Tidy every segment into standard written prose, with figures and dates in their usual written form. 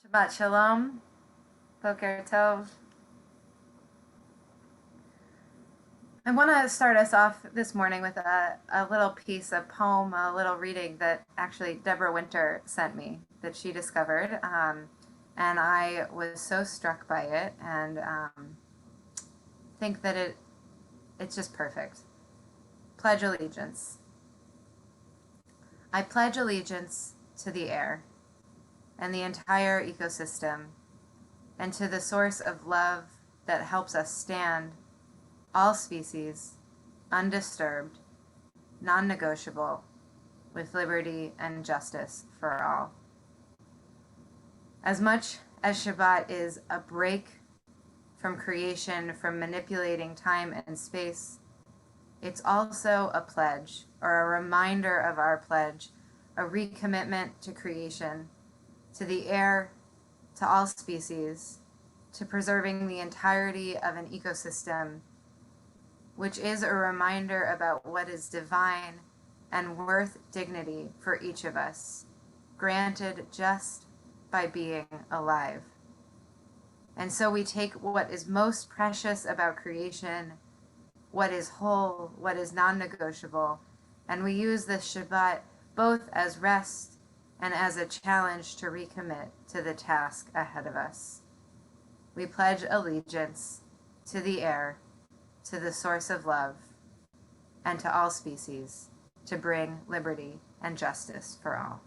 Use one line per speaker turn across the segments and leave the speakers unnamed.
Shabbat Shalom, Boker Tov. I want to start us off this morning with a little piece, a poem, a little reading that actually Deborah Winter sent me that she discovered. And I was so struck by it and think that it's just perfect. Pledge allegiance. I pledge allegiance to the air and the entire ecosystem, and to the source of love that helps us stand, all species, undisturbed, non-negotiable, with liberty and justice for all. As much as Shabbat is a break from creation, from manipulating time and space, it's also a pledge, or a reminder of our pledge, a recommitment to creation, to the air, to all species, to preserving the entirety of an ecosystem, which is a reminder about what is divine and worth dignity for each of us, granted just by being alive. And so we take what is most precious about creation, what is whole, what is non-negotiable, and we use this Shabbat both as rest and as a challenge to recommit to the task ahead of us. We pledge allegiance to the air, to the source of love, and to all species, to bring liberty and justice for all.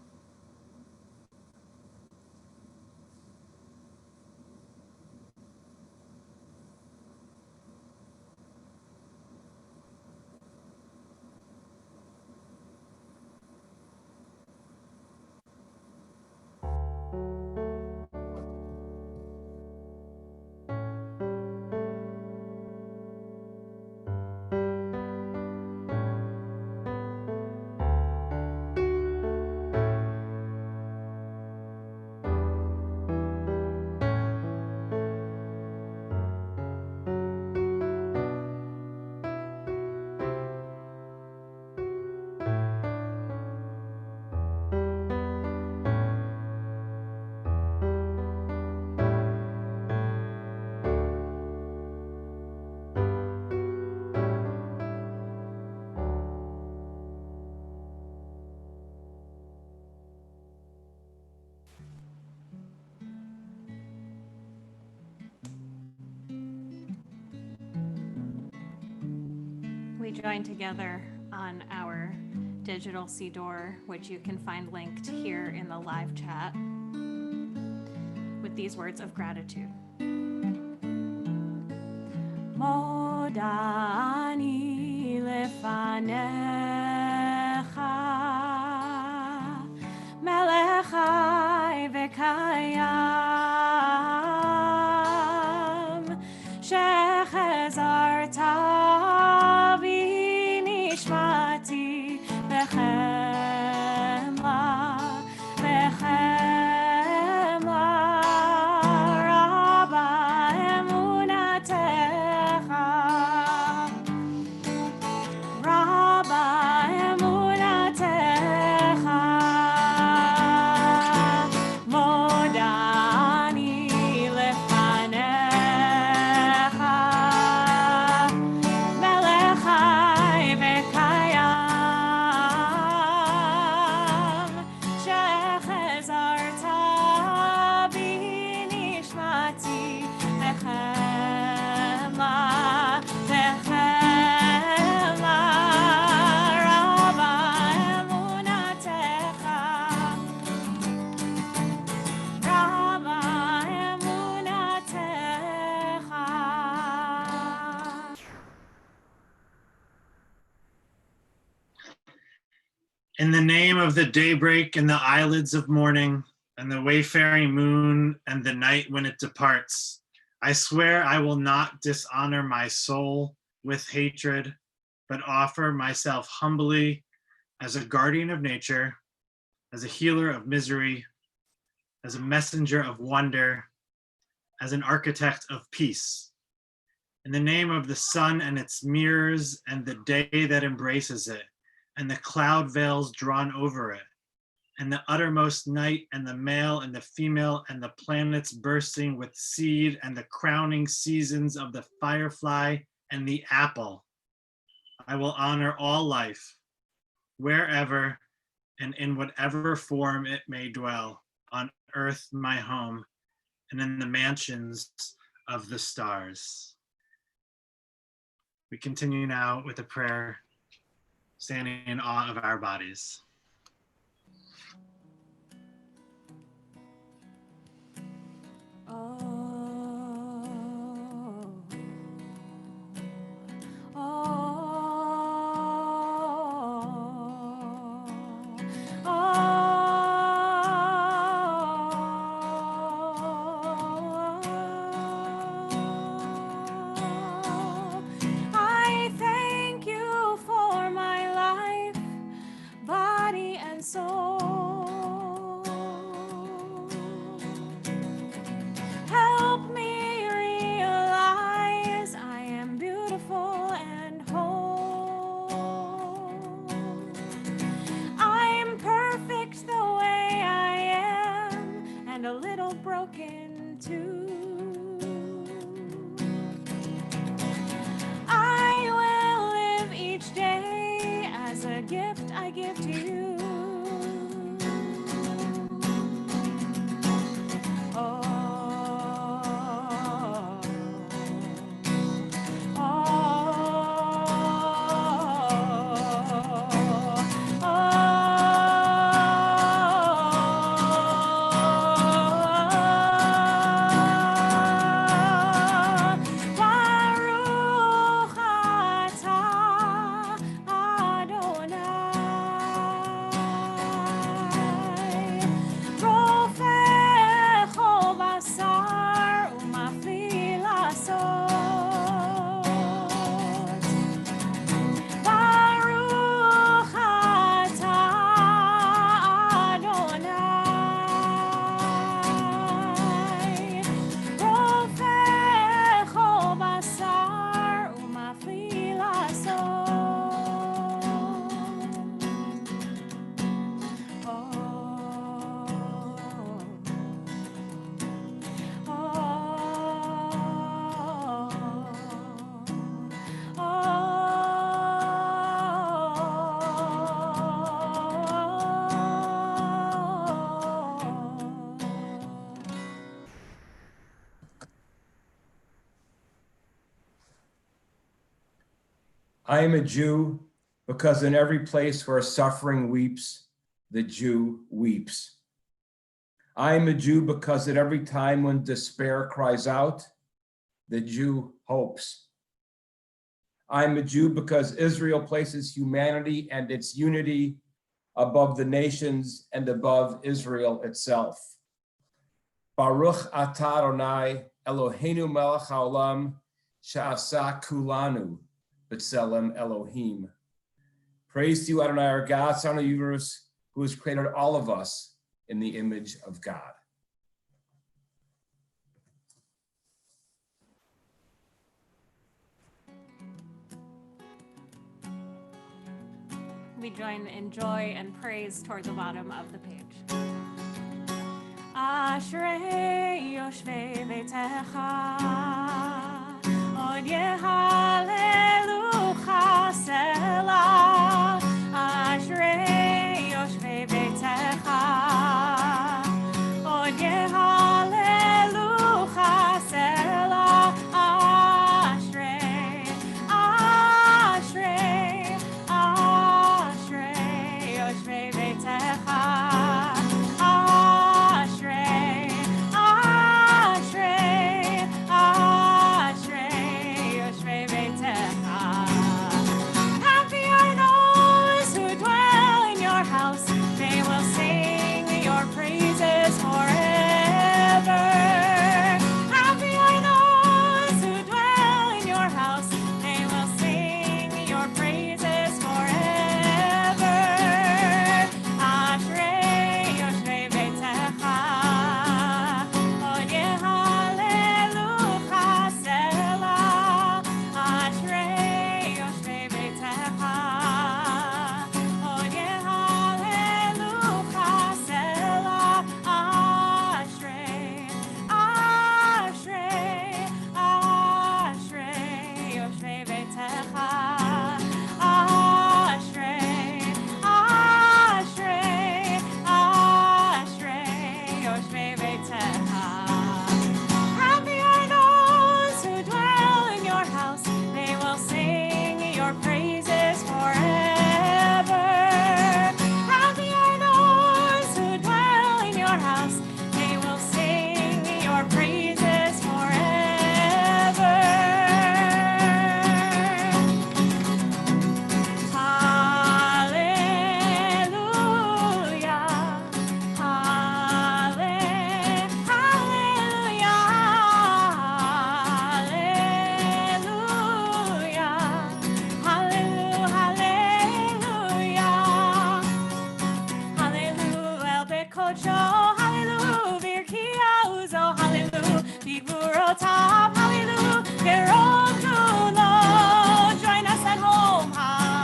We join together on our digital Siddur, which you can find linked here in the live chat, with these words of gratitude. Modani lefanecha, melech chai v'kayam, shechazarta nishmati bechemla, bechemla, Rabba emunatecha, Rabba emunatecha, modani lefanecha, melech
In the name of the daybreak and the eyelids of morning, and the wayfaring moon and the night when it departs, I swear I will not dishonor my soul with hatred, but offer myself humbly as a guardian of nature, as a healer of misery, as a messenger of wonder, as an architect of peace. In the name of the sun and its mirrors and the day that embraces it, and the cloud veils drawn over it, and the uttermost night, and the male and the female, and the planets bursting with seed, and the crowning seasons of the firefly and the apple. I will honor all life, wherever and in whatever form it may dwell, on earth my home, and in the mansions of the stars. We continue now with a prayer, standing in awe of our bodies.
I thank you for my life, body and soul. Help me realize I am beautiful and whole. I'm perfect the way I am, and a little broken too. I will live each day as a gift I give to you. Oh, oh, oh, Baruch atah Adonai, rofech kol basar umafli lasot. Baruch atah Adonai, rofech kol basar umafli lasot.
I am a Jew because in every place where suffering weeps, the Jew weeps. I am a Jew because at every time when despair cries out, the Jew hopes. I am a Jew because Israel places humanity and its unity above the nations and above Israel itself. Baruch atah Adonai Eloheinu melech haolam she'asa kulanu b'tselem Elohim. Praise to you, Adonai, our God, Son of universe, who has created all of us in the image of God.
We join in joy and praise toward the bottom of the page. Ashrei yoshvei beitecha, od yehallelucha selah. Ashrei yoshvei beitecha, od yehallelucha selah. Ashrei, ashrei, ashrei yoshvei beitecha. Ashrei, ashrei, ashrei yoshvei beitecha. Happy are those who dwell in your house. They will sing your praises forever. Happy are those who dwell in your house. They will sing your praises forever. Hallelujah. Join us at home. Hallelujah.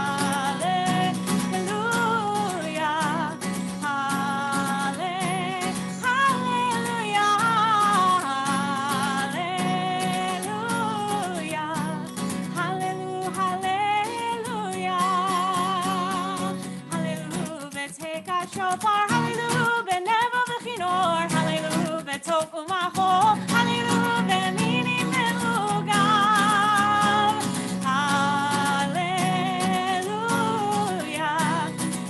Shofar, hallelujah, benevo v'chinor, hallelujah, betov u'machol, hallelujah, b'minim ve'lugav, hallelujah,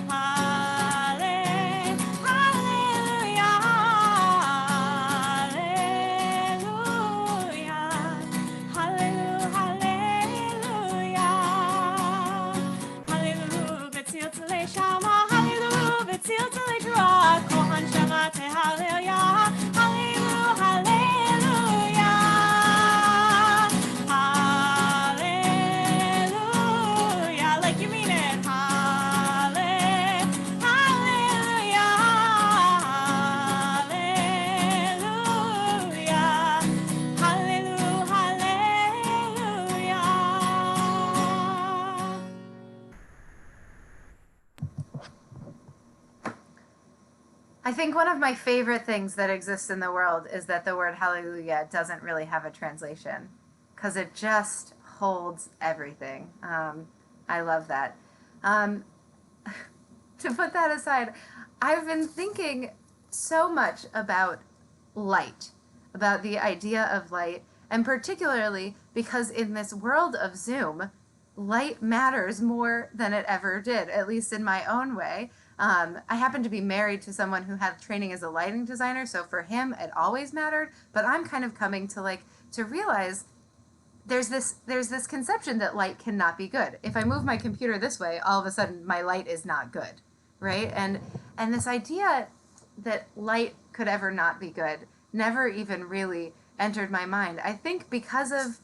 hallelujah, hallelujah, hallelujah, hallelujah, b'tzil tzilei shama, Till till they draw, Kohan Shabbat, hallelujah, hallelujah, hallelujah, like you mean it, hallelujah, hallelujah, hallelujah.
I think one of my favorite things that exists in the world is that the word hallelujah doesn't really have a translation because it just holds everything. I love that. To put that aside, I've been thinking so much about light, about the idea of light, and particularly because in this world of Zoom, light matters more than it ever did, at least in my own way. I happen to be married to someone who had training as a lighting designer, so for him it always mattered. But I'm kind of coming to realize there's this conception that light cannot be good. If I move my computer this way, all of a sudden my light is not good, right? And this idea that light could ever not be good never even really entered my mind. I think because of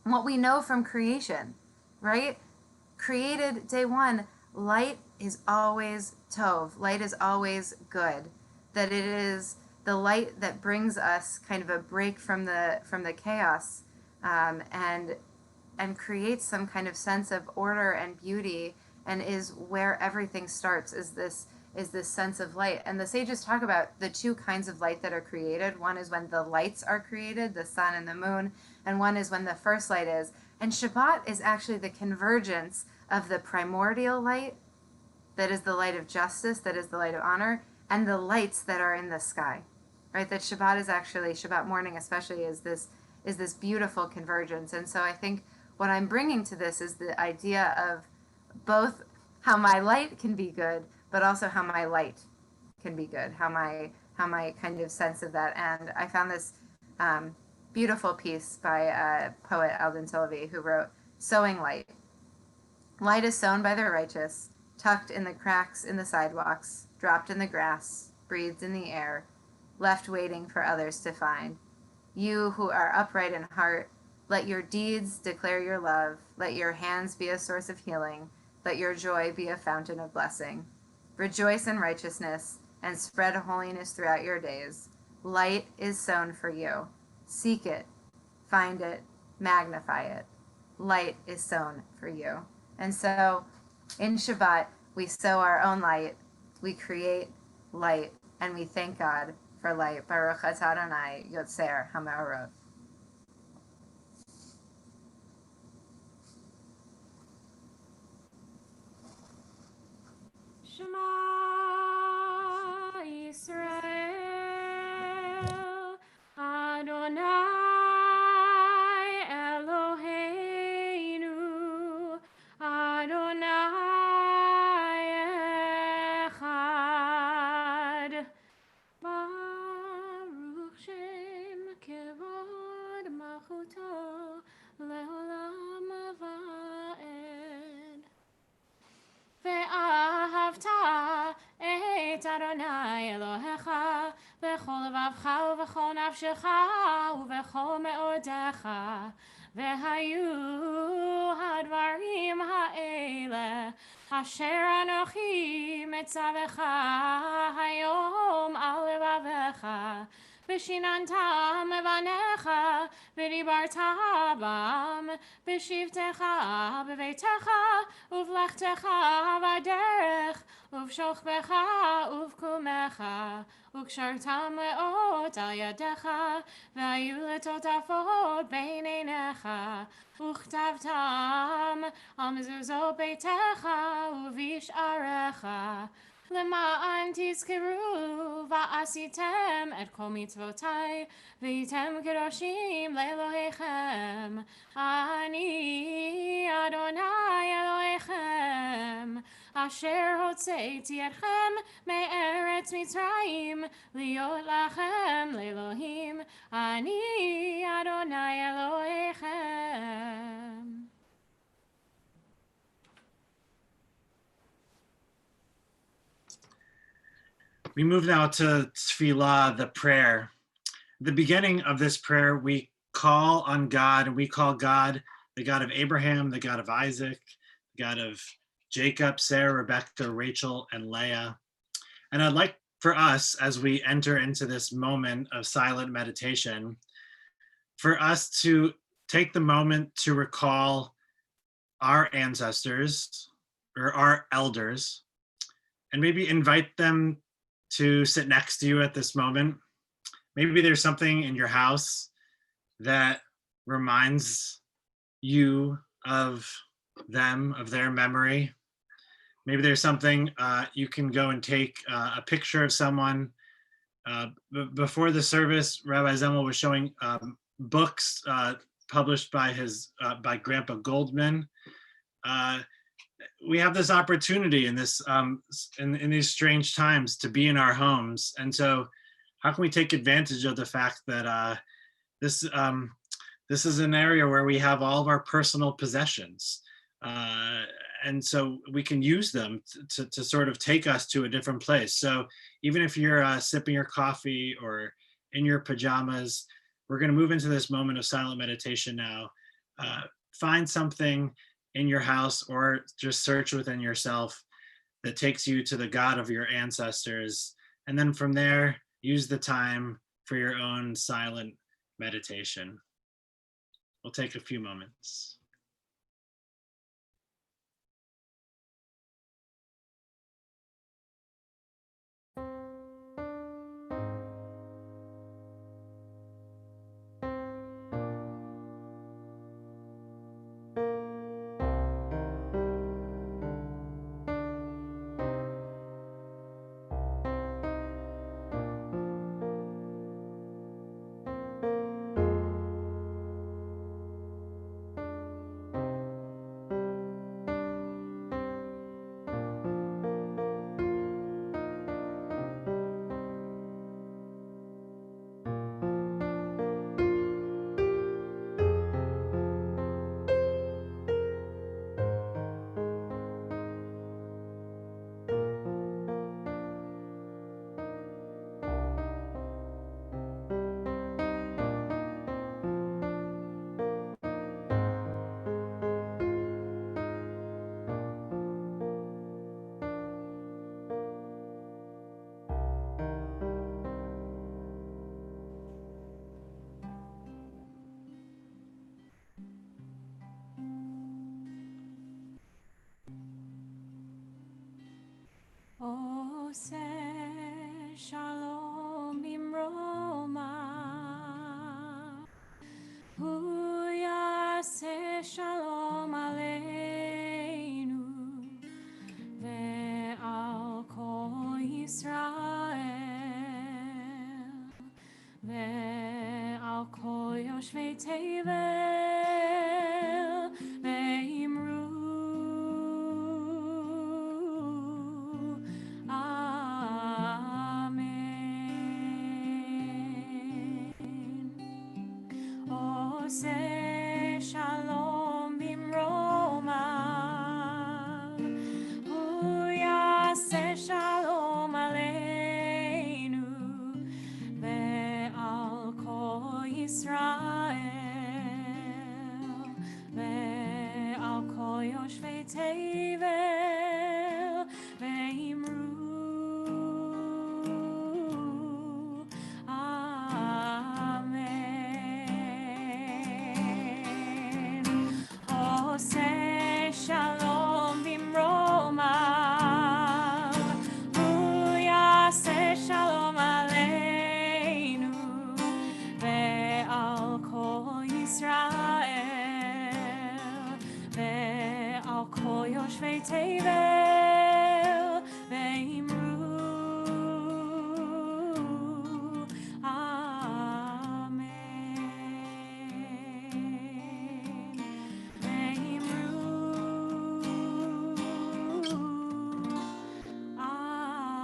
what we know from creation, right? Created day one, light is always tov. Light is always good. That it is the light that brings us kind of a break from the chaos, and creates some kind of sense of order and beauty, and is where everything starts. Is this sense of light. And the sages talk about the two kinds of light that are created. One is when the lights are created, the sun and the moon, and one is when the first light is. And Shabbat is actually the convergence of the primordial light, that is the light of justice, that is the light of honor, and the lights that are in the sky, right? That Shabbat is actually, Shabbat morning especially, is this beautiful convergence. And so I think what I'm bringing to this is the idea of both how my light can be good, but also how my light can be good, how my kind of sense of that. And I found this beautiful piece by poet Alden Silvey, who wrote, "Sowing light. Light is sown by the righteous, tucked in the cracks in the sidewalks, dropped in the grass, breathed in the air, left waiting for others to find. You who are upright in heart, let your deeds declare your love, let your hands be a source of healing, let your joy be a fountain of blessing. Rejoice in righteousness and spread holiness throughout your days. Light is sown for you. Seek it, find it, magnify it. Light is sown for you." And so in Shabbat, we sow our own light, we create light, and we thank God for light. Baruch atah Adonai Yotzer HaMeorot.
Shema Yisrael. Adonai Eloheinu, Adonai Echad. Baruch Shem Kevod Malchuto Leolam Va'ed. ואהבת את אדוני אלוהיך בכל לבבך ובכל נפשך ובכל מאודיך, והיו הדברים האלה אשר אנוכי מצווך היום על לבביך, ושיננתם לבניך ודיברת בם בשבתך בביתך ובלכתך בדרך ובשוכבך ובקומך, וקשרתם לאות על ידיך והיו לטוטפות בין עיניך, וכתבתם על מזוזות ביתך ובשעריך, למען תזכרו ועשיתם את כל מצוותיי והייתם קדושים לאלוהיכם. אני אדוני אלוהיכם אשר הוצאתי אתכם מארץ מצרים להיות לכם לאלוהים. אני אדוני אלוהיכם.
We move now to Tefillah, the prayer. At the beginning of this prayer, we call on God, and we call God the God of Abraham, the God of Isaac, the God of Jacob, Sarah, Rebecca, Rachel, and Leah. And I'd like for us, as we enter into this moment of silent meditation, for us to take the moment to recall our ancestors or our elders, and maybe invite them to sit next to you at this moment. Maybe there's something in your house that reminds you of them, of their memory. Maybe there's something you can go and take a picture of someone. Before the service, Rabbi Zemel was showing books published by by Grandpa Goldman. We have this opportunity in this in these strange times to be in our homes, and so how can we take advantage of the fact that this is an area where we have all of our personal possessions, and so we can use them to sort of take us to a different place. So even if you're sipping your coffee or in your pajamas, we're going to move into this moment of silent meditation now. Find something in your house or just search within yourself that takes you to the God of your ancestors. And then from there, use the time for your own silent meditation. We'll take a few moments.
עושה שלום במרומה, הוא יעשה שלום עלינו ועל כל ישראל ועל כל Yoshvei Tevel ve'imru Amen. Oseh Shalom bimromav Hu yaseh Shalom aleinu ve'al kol Yisrael ve'al kol yoshvei tevel ve'imru Amen. Oseh Shalom bimromav Hu yaseh Shalom aleinu ve'al kol Yisrael ve'al kol yoshvei tevel ve'imru Amen. Ve'imru Amen.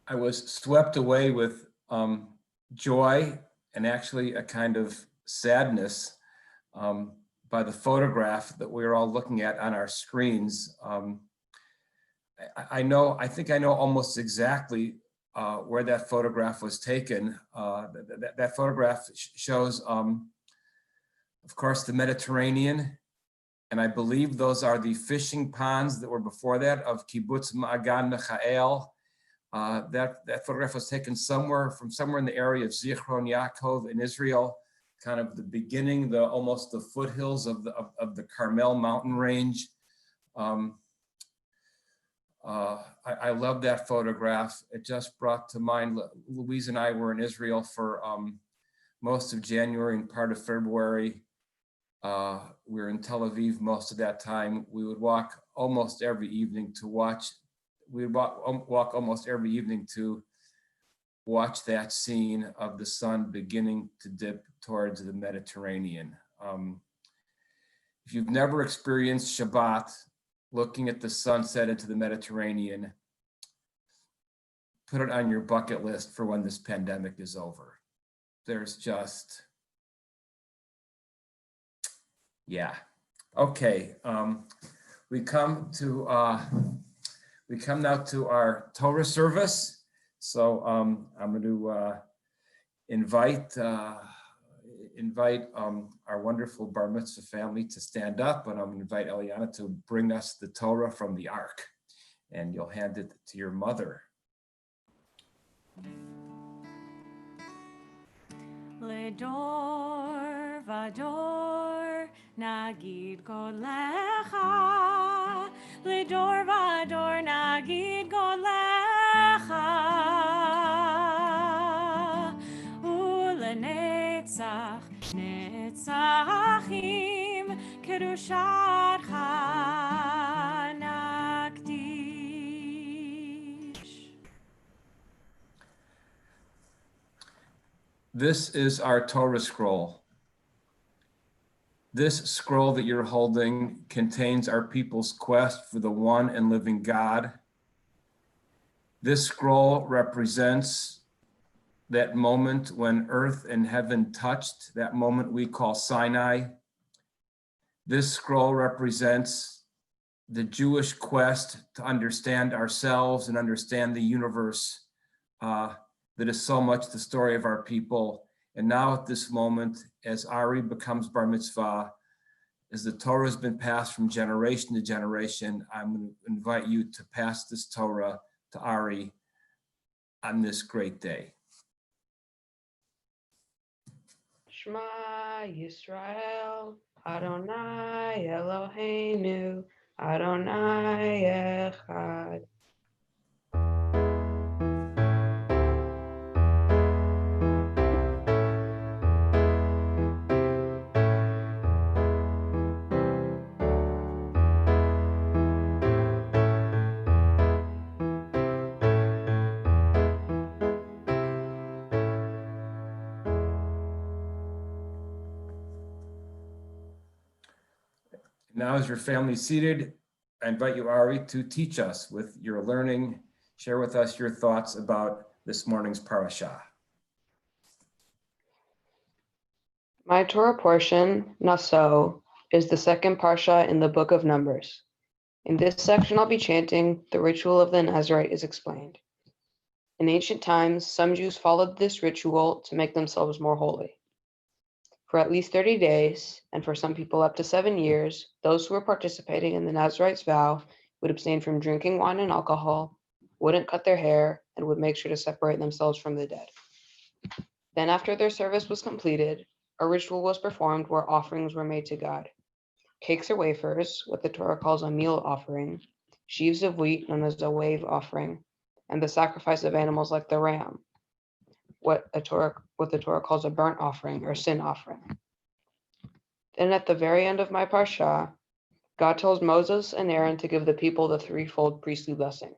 I was swept away with joy and actually a kind of sadness by the photograph that we're all looking at on our screens. I think I know almost exactly where that photograph was taken. That photograph shows, of course, the Mediterranean. And I believe those are the fishing ponds that were before that of Kibbutz Ma'agan Michael. That photograph was taken somewhere in the area of Zichron Yaakov in Israel, kind of the beginning, almost the foothills of the Carmel mountain range. I love that photograph. It just brought to mind, Louise and I were in Israel for most of January and part of February. We were in Tel Aviv most of that time. We would walk almost every evening to watch. We would walk almost every evening to watch that scene of the sun beginning to dip towards the Mediterranean. If you've never experienced Shabbat, looking at the sunset into the Mediterranean, put it on your bucket list for when this pandemic is over. There's just, yeah. Okay, we come now to our Torah service. So I'm going to invite our wonderful Bar Mitzvah family to stand up, and I'm going to invite Eliana to bring us the Torah from the Ark, and you'll hand it to your mother.
Ledor vador nagid godlecha Ledor vador nagid godlecha Ulenetzach netzachim kedushatcha nakdish.
This is our Torah scroll. This scroll that you're holding contains our people's quest for the one and living God. This scroll represents that moment when earth and heaven touched, that moment we call Sinai. This scroll represents the Jewish quest to understand ourselves and understand the universe. That is so much the story of our people. And now at this moment, as Ari becomes Bar Mitzvah, as the Torah has been passed from generation to generation, I'm going to invite you to pass this Torah to Ari on this great day.
Shema Yisrael, Adonai Eloheinu, Adonai Echad.
Now, as your family seated, I invite you, Ari, to teach us with your learning. Share with us your thoughts about this morning's parashah.
My Torah portion, Nasso, is the second parsha in the book of Numbers. In this section, I'll be chanting the ritual of the Nazarite is explained. In ancient times, some Jews followed this ritual to make themselves more holy. For at least 30 days, and for some people up to 7 years, those who were participating in the Nazarite's vow would abstain from drinking wine and alcohol, wouldn't cut their hair, and would make sure to separate themselves from the dead. Then after their service was completed, a ritual was performed where offerings were made to God. Cakes or wafers, what the Torah calls a meal offering, sheaves of wheat known as a wave offering, and the sacrifice of animals like the ram, what the Torah calls a burnt offering or sin offering. Then at the very end of my parsha, God tells Moses and Aaron to give the people the threefold priestly blessing.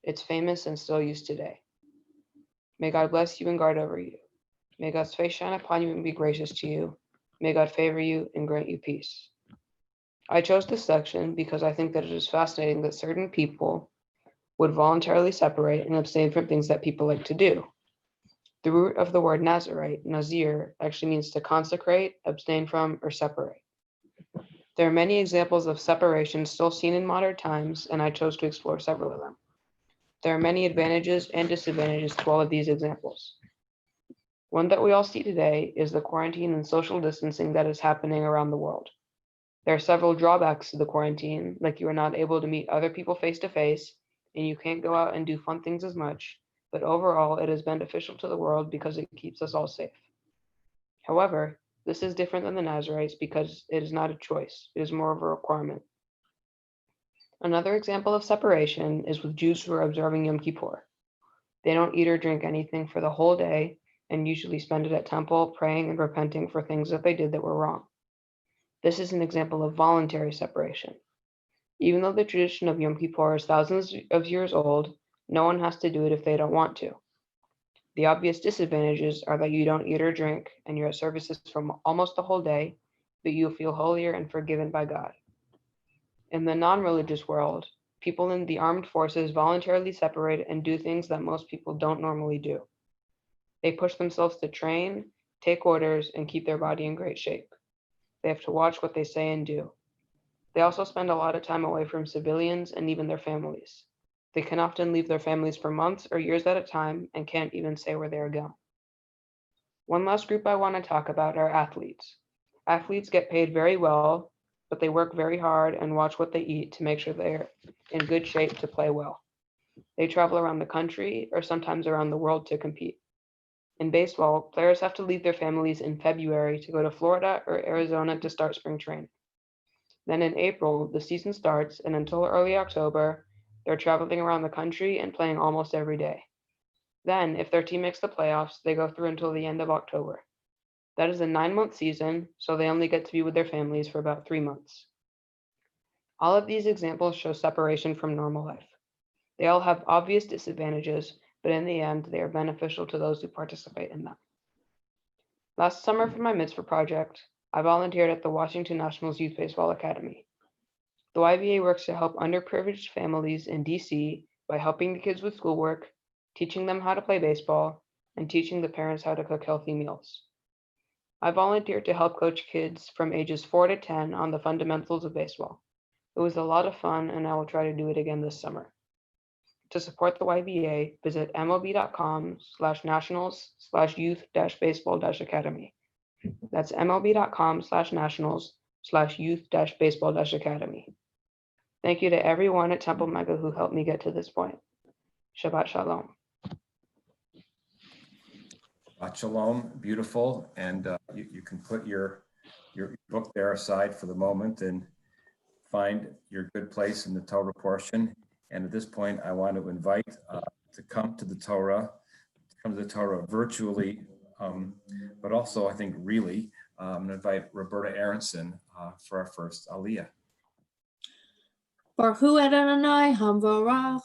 It's famous and still used today. May God bless you and guard over you. May God's face shine upon you and be gracious to you. May God favor you and grant you peace. I chose this section because I think that it is fascinating that certain people would voluntarily separate and abstain from things that people like to do. The root of the word Nazarite, Nazir, actually means to consecrate, abstain from, or separate. There are many examples of separation still seen in modern times, and I chose to explore several of them. There are many advantages and disadvantages to all of these examples. One that we all see today is the quarantine and social distancing that is happening around the world. There are several drawbacks to the quarantine, like you are not able to meet other people face to face, and you can't go out and do fun things as much, but overall it is beneficial to the world because it keeps us all safe. However, this is different than the Nazarites because it is not a choice, it is more of a requirement. Another example of separation is with Jews who are observing Yom Kippur. They don't eat or drink anything for the whole day, and usually spend it at temple praying and repenting for things that they did that were wrong. This is an example of voluntary separation. Even though the tradition of Yom Kippur is thousands of years old, no one has to do it if they don't want to. The obvious disadvantages are that you don't eat or drink, and you're at services for almost the whole day, but you feel holier and forgiven by God. In the non-religious world, people in the armed forces voluntarily separate and do things that most people don't normally do. They push themselves to train, take orders, and keep their body in great shape. They have to watch what they say and do. They also spend a lot of time away from civilians and even their families. They can often leave their families for months or years at a time and can't even say where they are going. One last group I want to talk about are athletes. Athletes get paid very well, but they work very hard and watch what they eat to make sure they're in good shape to play well. They travel around the country or sometimes around the world to compete. In baseball, players have to leave their families in February to go to Florida or Arizona to start spring training. Then in April, the season starts, and until early October, they're traveling around the country and playing almost every day. Then, if their team makes the playoffs, they go through until the end of October. That is a 9-month season, so they only get to be with their families for about 3 months. All of these examples show separation from normal life. They all have obvious disadvantages, but in the end, they are beneficial to those who participate in them. Last summer for my Mitzvah project, I volunteered at the Washington Nationals Youth Baseball Academy. The YBA works to help underprivileged families in DC by helping the kids with schoolwork, teaching them how to play baseball, and teaching the parents how to cook healthy meals. I volunteered to help coach kids from ages 4 to 10 on the fundamentals of baseball. It was a lot of fun, and I will try to do it again this summer. To support the YBA, visit mlb.com/nationals/youth-baseball-academy. That's mlb.com/nationals/youth-baseball-academy. Thank you to everyone at Temple Mega who helped me get to this point. Shabbat Shalom.
Shabbat Shalom, beautiful. And you can put your book there aside for the moment and find your good place in the Torah portion. And at this point, I want to invite to come to the Torah virtually, but also I think really, I'm going to invite Roberta Aronson for our first Aliyah.
Baruch Hu Adonai Hamvarach.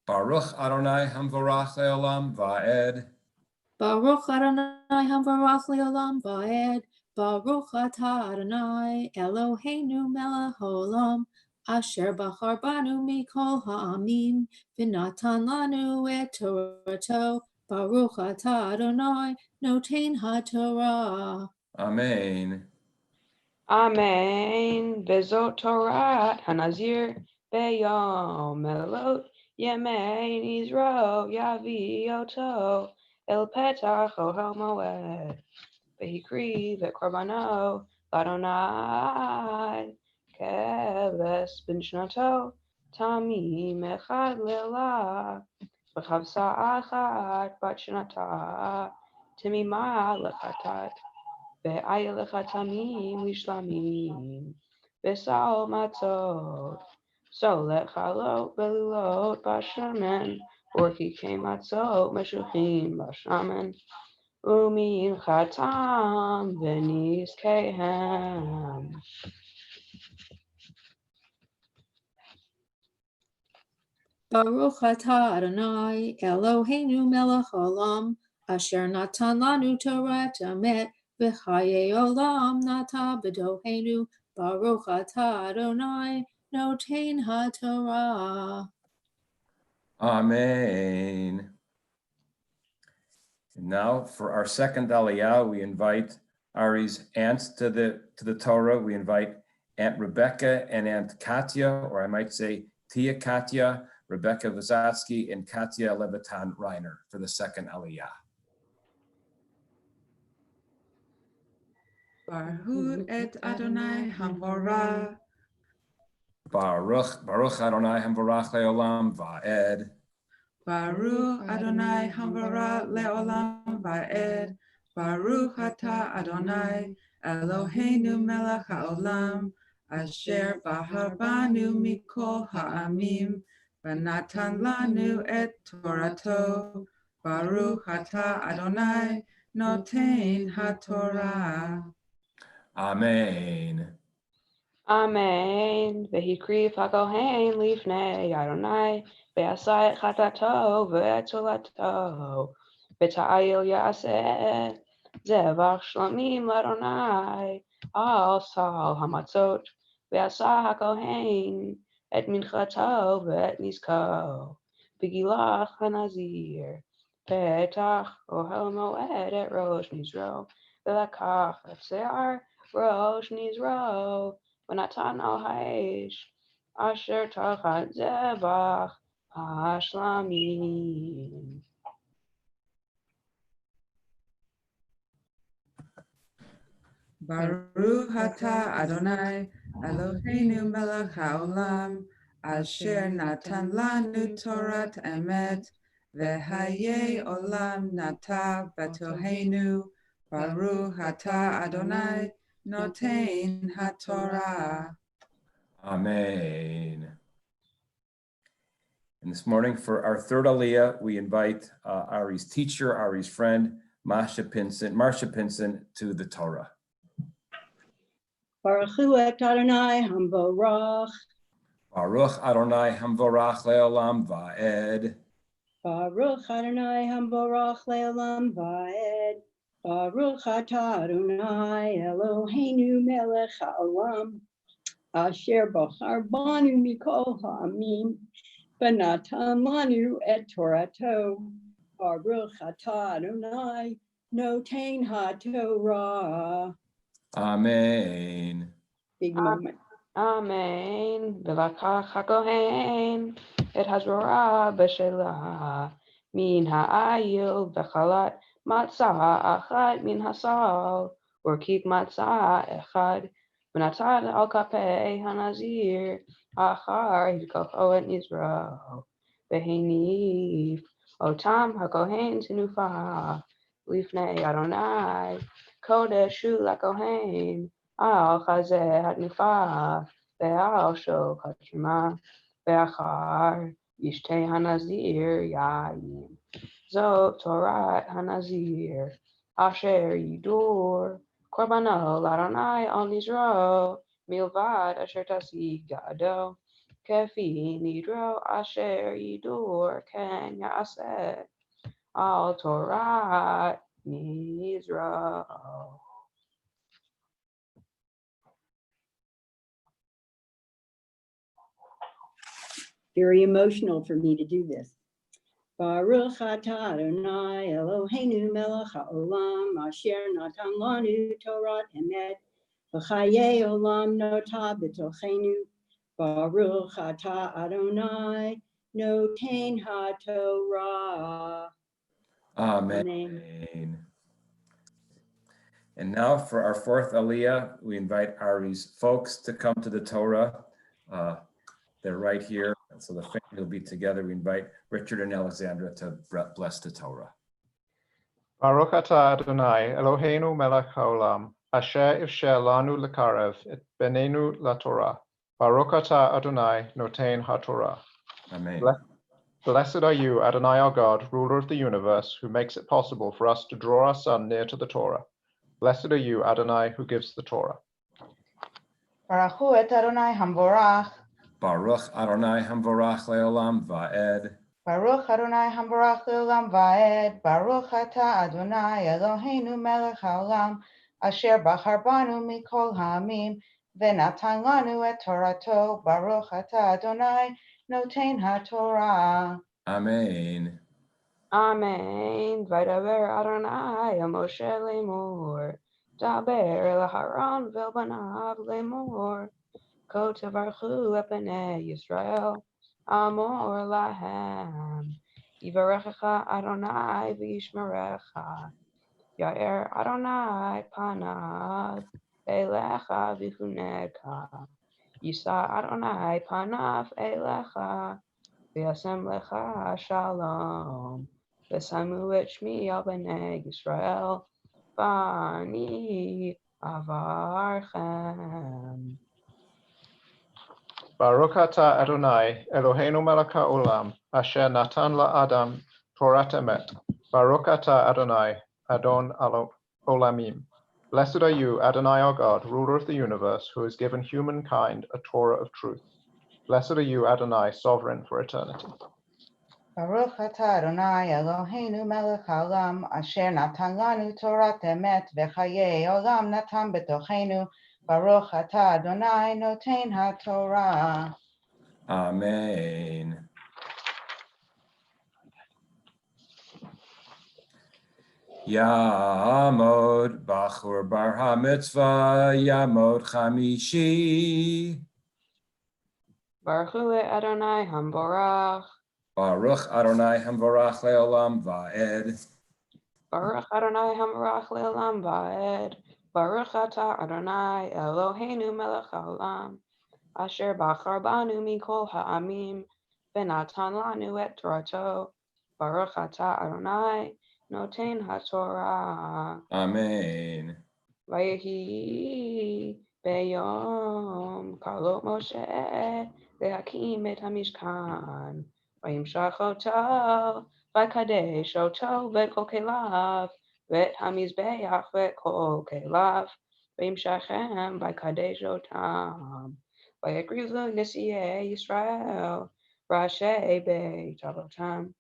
Baruch Adonai Hamvarach Leolam Va'ed.
Baruch Adonai Hamvarach Leolam Va'ed. Baruch atah Adonai Eloheinu melech haolam, asher bachar banu mikol ha'amim, v'natan lanu et Torato. Baruch atah Adonai noten haTorah.
Amen.
Amen. Bezot Torah Hanazir Beyom Melot Yemein Yisro Yavi Oto El Petach Ohel Moed Vehikri Vekorbano Ladonai Keves Ben Shnato Tami Mechad Lela V'chavsa Achat Bat Shnata Timima Lechatat Ve'ayel Chatamim Lishlamim Vesal Matzot Solet Chalot Belulot Bashamen Orki Matzot Meshuchim Bashamen Umin Chatam Venis Kehem.
Baruch atah Adonai Eloheinu melech haolam, asher natan lanu Torah emet, v'chayei olam nata b'doheinu. Baruch atah Adonai noten haTorah.
Amen. And now for our second Aliyah, we invite Ari's aunts to the Torah. We invite Aunt Rebecca and Aunt Katya, or I might say Tia Katya, Rebecca Vazatsky, and Katya Levitan Reiner for the second Aliyah.
Baruch et Adonai Hamorah.
Baruch Adonai Hamvarach Leolam Va'ed.
Baruch Adonai Hamorah Leolam Va'ed. Baruch Atah Adonai Eloheinu melech haolam, asher bahar banu mikol ha'amim, v'natan lanu et Torato. Baruch Atah Adonai noten haTorah.
Amen.
Amen. Vehikri Fakohen Lifnei Adonai Ve'asai Chatato Ve'etzolato V'ta'ayil Yaseh Zevach Shlamim Ladonai Al Sal Hamatzot Ve'asai HaKohen Et Minchato Ve'et Nizko V'gilach HaNazir Petach Ohel Moed Et Rosh Nizro Ve'lakach Et Se'ar Rosh Nizro V'natan al ha'esh asher tachat zevach hashlamim.
Baruch atah Adonai Eloheinu melech haolam, asher natan lanu Torat emet, v'hayei olam nata b'toheinu. Baruch atah Adonai noten haTorah.
Amen. And this morning for our third Aliyah, we invite Ari's teacher, Ari's friend, Marcia Pinson to the Torah.
Baruch hu et Adonai Hamvorach.
Baruch Adonai Hamvorach Leolam Va'ed.
Baruch Adonai Hamvorach Leolam Va'ed. Baruch atah Adonai Eloheinu melech haolam, asher bachar banu mikol ha'amim, v'natan lanu et Torato. Baruch atah Adonai noten haTorah.
Amen.
Big moment.
Amen. V'lakach HaKohen Et Hazorah B'Shelah Min ha'ayil V'chalat Matzah Achat Min Hasal Orkik Matzah Echad V'natan al Kapei HaNazir Achar Hidkocho Et Nizro V'henif Otam HaKohen Tinufah Lifnei Adonai Kodeshu LaKohen Al Chazeh Hatnufah Ve'al Shol Hashema Ve'achar Yishtei HaNazir Yayin Zot Torah HaNazir Asher Yidur Korbano Ladonai Al Nizro Milvad Asher Tasig Gado Kefi Nidro Asher Yidur Ken Yaseh Al Torah Nizro.
very emotional for me to do this. Baruch atah Adonai Eloheinu melech haolam asher natan lanu Torah emet v'chayei olam notah b'tochenu. Baruch atah Adonai noten haTorah.
Amen.
Amen.
And now for our fourth Aliyah, we invite Ari's folks to come to the Torah. They're right here, so the family will be together. We invite Richard and Alexandra to bless the Torah.
Baruch atah Adonai Eloheinu melech haolam, asher ifsher lanu lekarev et benenu laTorah. Baruch atah Adonai noten haTorah.
Amen.
Blessed are you, Adonai our God, ruler of the universe, who makes it possible for us to draw our son near to the Torah. Blessed are you, Adonai, who gives the Torah.
Baruch hu et Adonai hamborach.
Baruch Adonai hamvorach leolam va'ed.
Baruch Adonai hamborach leolam va'ed. Baruch atah Adonai Eloheinu melech haolam, asher bachar banu mikol ha'amim, v'natan lanu et Torato. Baruch atah Adonai noten haTorah.
Amen.
Amen. Vaydaber Adonai el Moshe lemor. Daber el Aharon vel banav lemor. Ko tevarchu et bnei Yisrael. Amor lahem. Yivarechecha Adonai v'yishmerecha. Yair Adonai panav elecha v'chunecha. Yisa Adonai panav elecha. V'yasem lecha shalom. V'samu et shmi al bnei Yisrael. V'ani avarchem.
Baruch atah Adonai Eloheinu melech haolam, asher natan la'adam Torat emet. Baruch atah Adonai Adon olamim. Blessed are you, Adonai our God, ruler of the universe, who has given humankind a Torah of truth. Blessed are you, Adonai, sovereign for eternity.
Baruch atah Adonai Eloheinu melech haolam, asher natan lanu Torat emet, v'chayei olam natan b'tochenu. Baruch atah Adonai noten haTorah.
Amen. Yamod Bachur Bar HaMitzvah Yamod Chamishi.
Baruch hu Adonai hamborach.
Baruch Adonai hamvorach leolam va'ed.
Baruch Adonai hamborach leolam va'ed. Baruch atah Adonai Eloheinu melech haolam, asher bachar banu mikol ha'amim, v'natan lanu et Torato. Baruch atah Adonai noten haTorah.
Amen.
Vayehi beyom karlot Moshe lehakim et hamishkan. Vayimshach oto vaykadesh oto v'et kol kelav v'et hamizbeach v'et kol kelav. Vayimshachem vaykadesh otam. Vayakrivu nesiei Yisrael rashei beit avotam.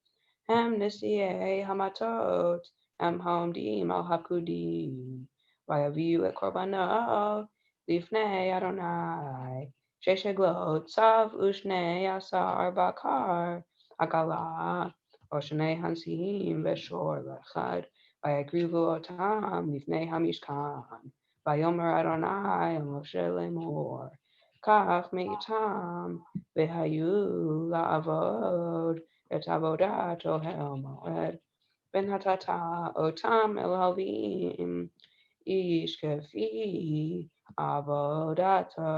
Hem nesiei hamatot hem homdim al hakudim. Vayaviu et korbanot lifnei Adonai. Shesheglot tzav u'shnei asar bakar akala oshnei hansim v'shor lechad. Vayakrivu otam lifnei hamishkan. Vayomer Adonai el Moshe lemor. Kach meitam v'hayu la'avod et avodat ohel moed. Ben hatata otam el halvim. Ish kefi avodato.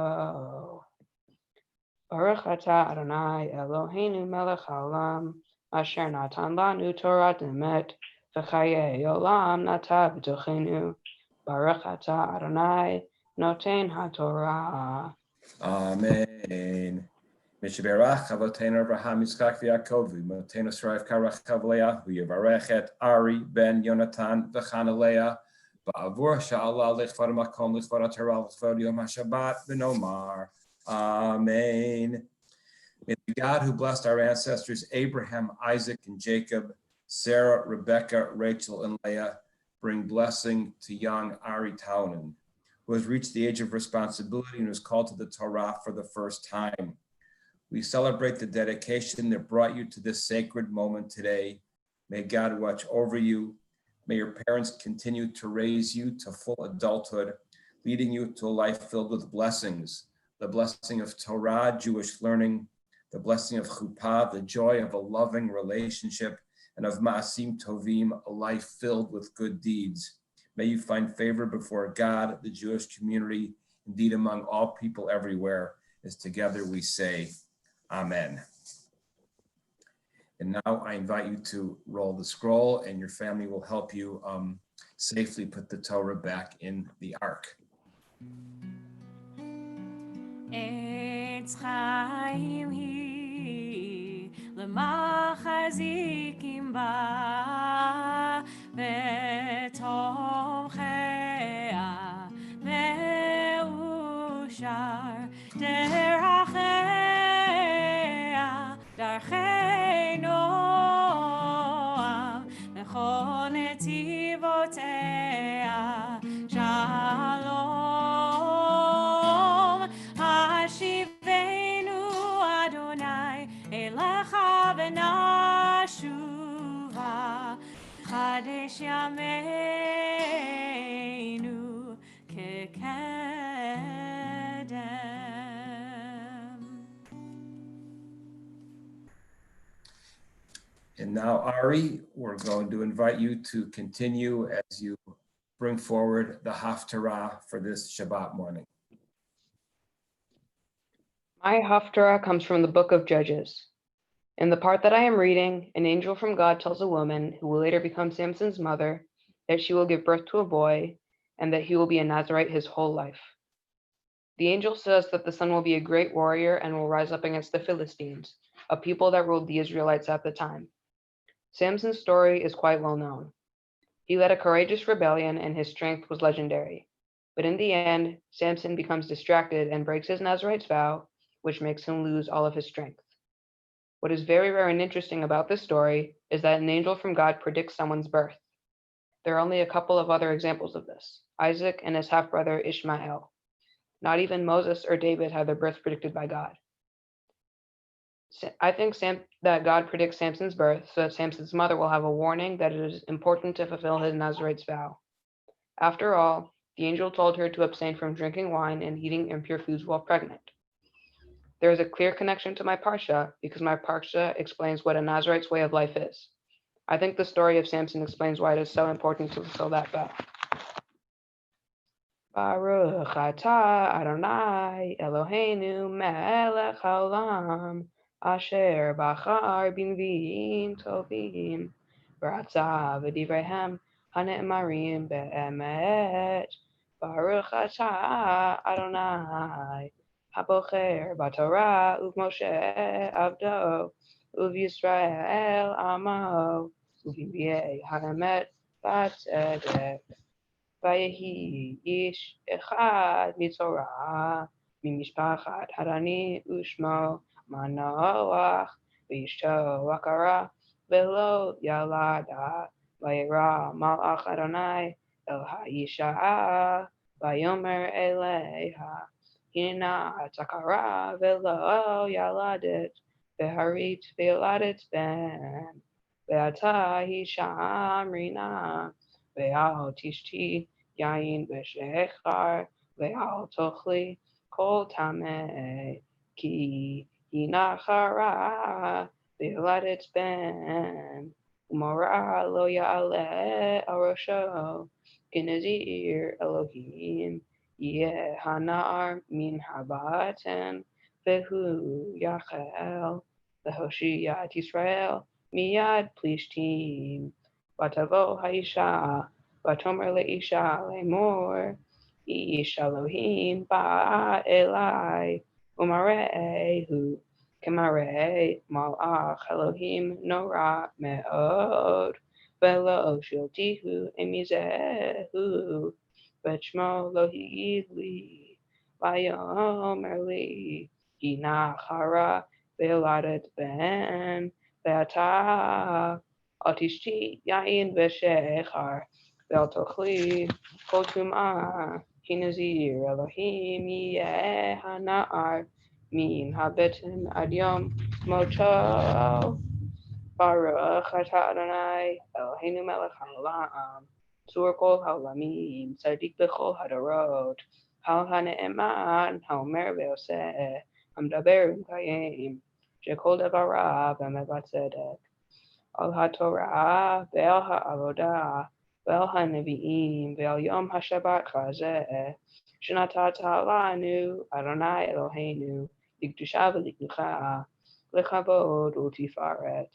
Baruch atah Adonai Eloheinu melech haolam, asher natan lanu Torah emet, v'chayei olam nata b'tochenu. Baruch atah Adonai noten haTorah.
Amen. Mishaberach Avoteinu Abraham Yitzchak v'Yaakov v'Imoteinu Sarav Karach Kavleah v'Yavarech et Ari ben Yonatan v'Chanaleah v'Avur Sha'Allah Lichvar Makom Lichvar HaTorah Lichvar Yom HaShabbat v'Nomar. Amen. May the God who blessed our ancestors Abraham, Isaac, and Jacob, Sarah, Rebecca, Rachel, and Leah, bring blessing to young Ari Townend, who has reached the age of responsibility and was called to the Torah for the first time. We celebrate the dedication that brought you to this sacred moment today. May God watch over you. May your parents continue to raise you to full adulthood, leading you to a life filled with blessings, the blessing of Torah, Jewish learning, the blessing of chuppah, the joy of a loving relationship, and of ma'asim tovim, a life filled with good deeds. May you find favor before God, the Jewish community, indeed among all people everywhere, as together we say, Amen. And now I invite you to roll the scroll, and your family will help you safely put the Torah back in the ark.
Eitz chaim hi l'machazikim ba v'tomchea me'ushar derachea darchei noam v'chol netivotea shalom Hashivenu Adonai Elecha v'nashuva Chadesh yameinu kekedem.
And now, Ari, we're going to invite you to continue as you bring forward the Haftorah for this Shabbat morning.
My Haftorah comes from the book of Judges. In the part that I am reading, an angel from God tells a woman who will later become Samson's mother that she will give birth to a boy and that he will be a Nazirite his whole life. The angel says that the son will be a great warrior and will rise up against the Philistines, a people that ruled the Israelites at the time. Samson's story is quite well known. He led a courageous rebellion and his strength was legendary. But in the end, Samson becomes distracted and breaks his Nazirite's vow, which makes him lose all of his strength. What is very rare and interesting about this story is that an angel from God predicts someone's birth. There are only a couple of other examples of this, Isaac and his half-brother Ishmael. Not even Moses or David had their birth predicted by God. I think that God predicts Samson's birth so that Samson's mother will have a warning that it is important to fulfill his Nazirite's vow. After all, the angel told her to abstain from drinking wine and eating impure foods while pregnant. There is a clear connection to my parsha because my parsha explains what a Nazirite's way of life is. I think the story of Samson explains why it is so important to fulfill that vow. Baruch atah Adonai Eloheinu melech haolam asher bachar b'nviim tovim v'ratza v'divreihem hane'emarim be'emet. Baruch atah Adonai Habocher b'Torah u'Moshe avdo u'Yisrael amo u'Vinviei ha'emet b'tzedek. Vayehi ish echad mitzorah mimishpachat harani ushmo manoach v'ishto akara v'lo yalada vayera malach Adonai el ha'isha vayomer eleha hina takara v'lo yaladet v'harit v'yaladet ben v'ata hisham rina ve'al tishti yain v'shechar ve'al tochli kol tameh ki hinachara ve'yaladet ben umara lo ya'aleh al rosho kinazir Elohim yeh hanar min habaten ve'hu yachel ve'hoshiyat Yisrael miyad plishtim. Vatavo haisha, vatomer leisha lemor, ish Elohim ba elai, umarehu, kemare malach Elohim nora meod, velo shiltihu emizehu, vechmo lo higidli, vayomer li, hinachara veladet ben, ve'ata. Atishti yain v'shechar ve'al tochli kol tumah kinazir Elohim yeh hanar min habitin ad yom moto. Baruch atah Adonai Eloheinu melech haolam, tzur kol haolamim, tzadik b'chol hadorot, hal hane'eman, haomer ve'oseh, hamdaber v'mkayim, shekol devarav v'mevat tzedek, al haTorah ve'al ha'avodah ve'al hanevi'im ve'al yom haShabbat chazeh, shenatata lanu Adonai Eloheinu, likdusha v'liknucha, לכבוד ולתפארת.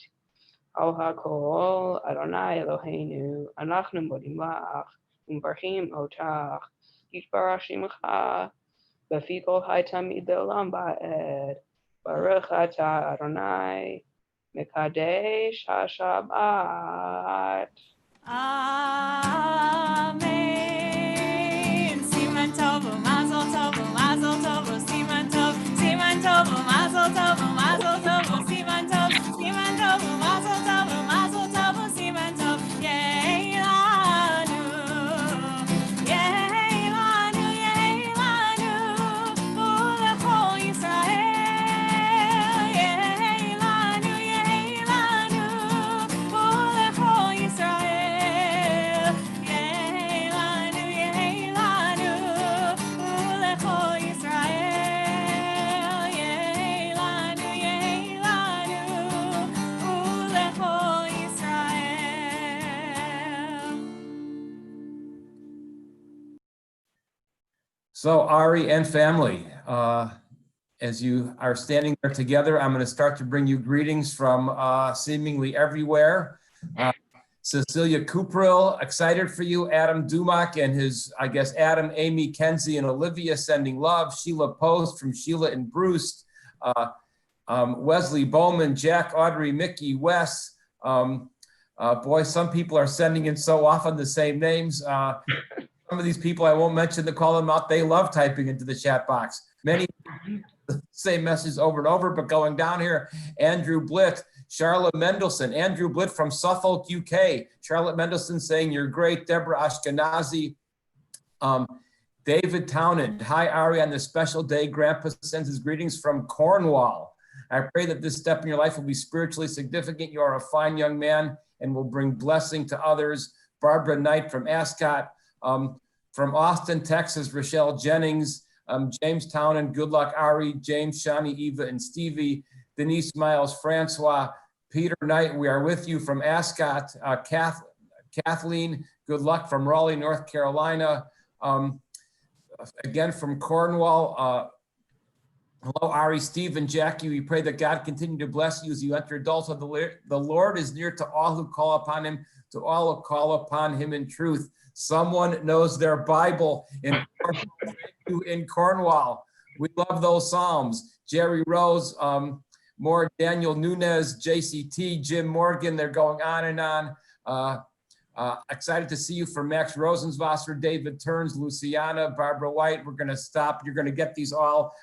על הכל, אדוני אלוהינו, אנחנו מודים לך ומברכים אותך, יתברך שמך, בפי כל חי תמיד לעולם ועד. ברוך אתה אדוני, מקדש השבת.
Amen. Siman tov u'mazel tov u'mazel tov u'siman tov. Siman tov u'mazel tov u'mazel tov u'siman tov. Siman tov u'mazel tov u'mazel tov u'siman tov. Yehi lanu, yehi lanu, yehi lanu, u'lechol Yisrael. Yehi lanu, yehi lanu, u'lechol Yisrael. Yehi lanu, yehi lanu, u'lechol Yisrael. Yehi lanu, yehi lanu, u'lechol Yisrael.
So Ari and family, as you are standing there together, I'm going to start to bring you greetings from seemingly everywhere. Cecilia Cupril, excited for you. Adam Dumac and his, I guess, Adam, Amy, Kenzie, and Olivia sending love. Sheila Post from Sheila and Bruce. Wesley Bowman, Jack, Audrey, Mickey, Wes. Boy, some people are sending in so often the same names. Some of these people, I won't mention to call them out. They love typing into the chat box. Many same message over and over, but going down here, Andrew Blitt, Charlotte Mendelson, Andrew Blitt from Suffolk, UK. Charlotte Mendelson saying, you're great. Deborah Ashkenazi. David Townend, hi Ari, on this special day, Grandpa sends his greetings from Cornwall. I pray that this step in your life will be spiritually significant. You are a fine young man and will bring blessing to others. Barbara Knight from Ascot. From Austin, Texas, Rochelle Jennings. James Townend, good luck, Ari. James, Shani, Eva, and Stevie. Denise Miles, Francois. Peter Knight, we are with you from Ascot. Kathleen, good luck from Raleigh, North Carolina. Again from Cornwall. Hello, Ari, Steve, and Jackie. We pray that God continue to bless you as you enter adulthood. The Lord is near to all who call upon him, to all who call upon him in truth. Someone knows their Bible in Cornwall. We love those Psalms. Jerry Rose, more Daniel Nunez, JCT, Jim Morgan, they're going on and on. Excited to see you from Max Rosenswasser, David Turns, Luciana, Barbara White. We're going to stop. You're going to get these all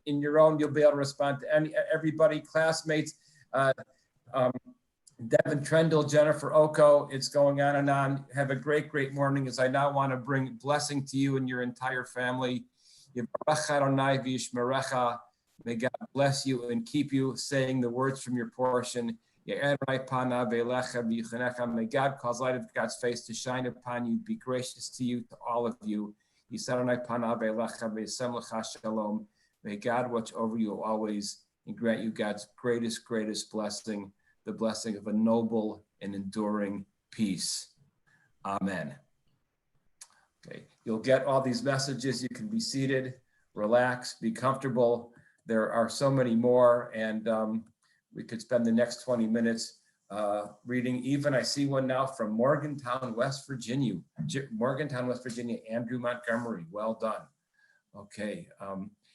in your own. You'll be able to respond to everybody, classmates. Devin Trendle, Jennifer Oko, it's going on and on. Have a great, great morning as I now want to bring blessing to you and your entire family. May God bless you and keep you, saying the words from your portion. May God cause light of God's face to shine upon you, be gracious to you, to all of you. May God watch over you always and grant you God's greatest, greatest blessing, the blessing of a noble and enduring peace. Amen. Okay, you'll get all these messages. You can be seated, relax, be comfortable. There are so many more, and we could spend the next 20 minutes reading. Even I see one now from Morgantown, West Virginia. Morgantown, West Virginia, Andrew Montgomery, well done. Okay,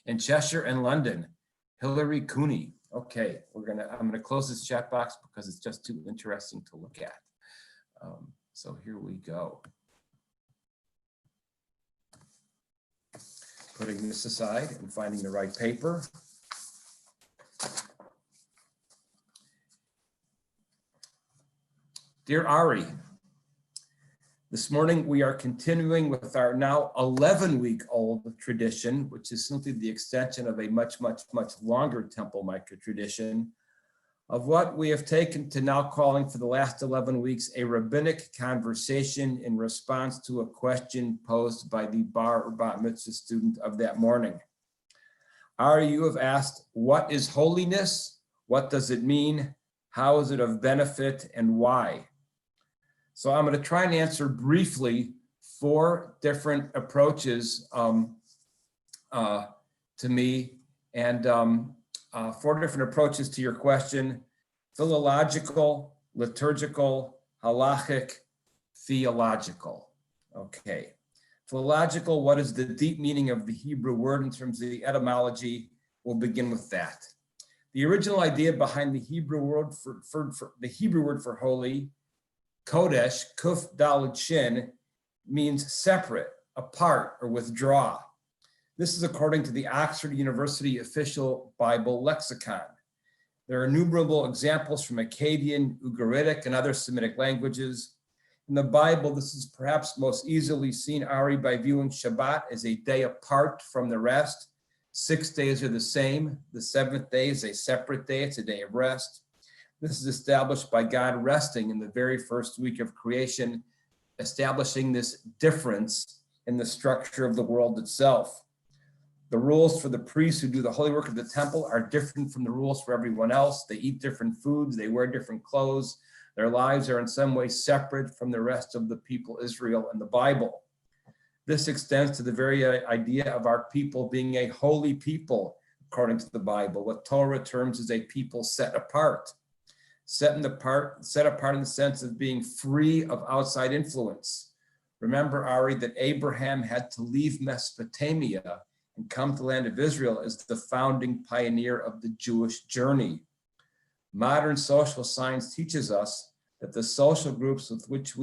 in Cheshire and London, Hillary Cooney. Okay, I'm gonna close this chat box because it's just too interesting to look at. So here we go. Putting this aside and finding the right paper. Dear Ari, This morning, we are continuing with our now 11-week-old tradition, which is simply the extension of a much, much, much longer Temple Micah tradition, of what we have taken to now calling for the last 11 weeks a rabbinic conversation in response to a question posed by the bar or bat mitzvah student of that morning. Ari, you have asked, what is holiness? What does it mean? How is it of benefit and why? So I'm going to try and answer briefly 4 different approaches to me and 4 different approaches to your question: philological, liturgical, halachic, theological. Okay. Philological, what is the deep meaning of the Hebrew word in terms of the etymology? We'll begin with that. The original idea behind the Hebrew word for holy, Kodesh, Kuf Daled Shin, means separate, apart, or withdraw. This is according to the Oxford University Official Bible Lexicon. There are innumerable examples from Akkadian, Ugaritic, and other Semitic languages. In the Bible, this is perhaps most easily seen, Ari, by viewing Shabbat as a day apart from the rest. 6 days are the same. The 7th day is a separate day. It's a day of rest. This is established by God resting in the very first week of creation, establishing this difference in the structure of the world itself. The rules for the priests who do the holy work of the temple are different from the rules for everyone else. They eat different foods, they wear different clothes. Their lives are in some way separate from the rest of the people Israel in the Bible. This extends to the very idea of our people being a holy people, according to the Bible, what Torah terms as a people set apart. Set apart in the sense of being free of outside influence. Remember, Ari, that Abraham had to leave Mesopotamia and come to the land of Israel as the founding pioneer of the Jewish journey. Modern social science teaches us that the social groups with which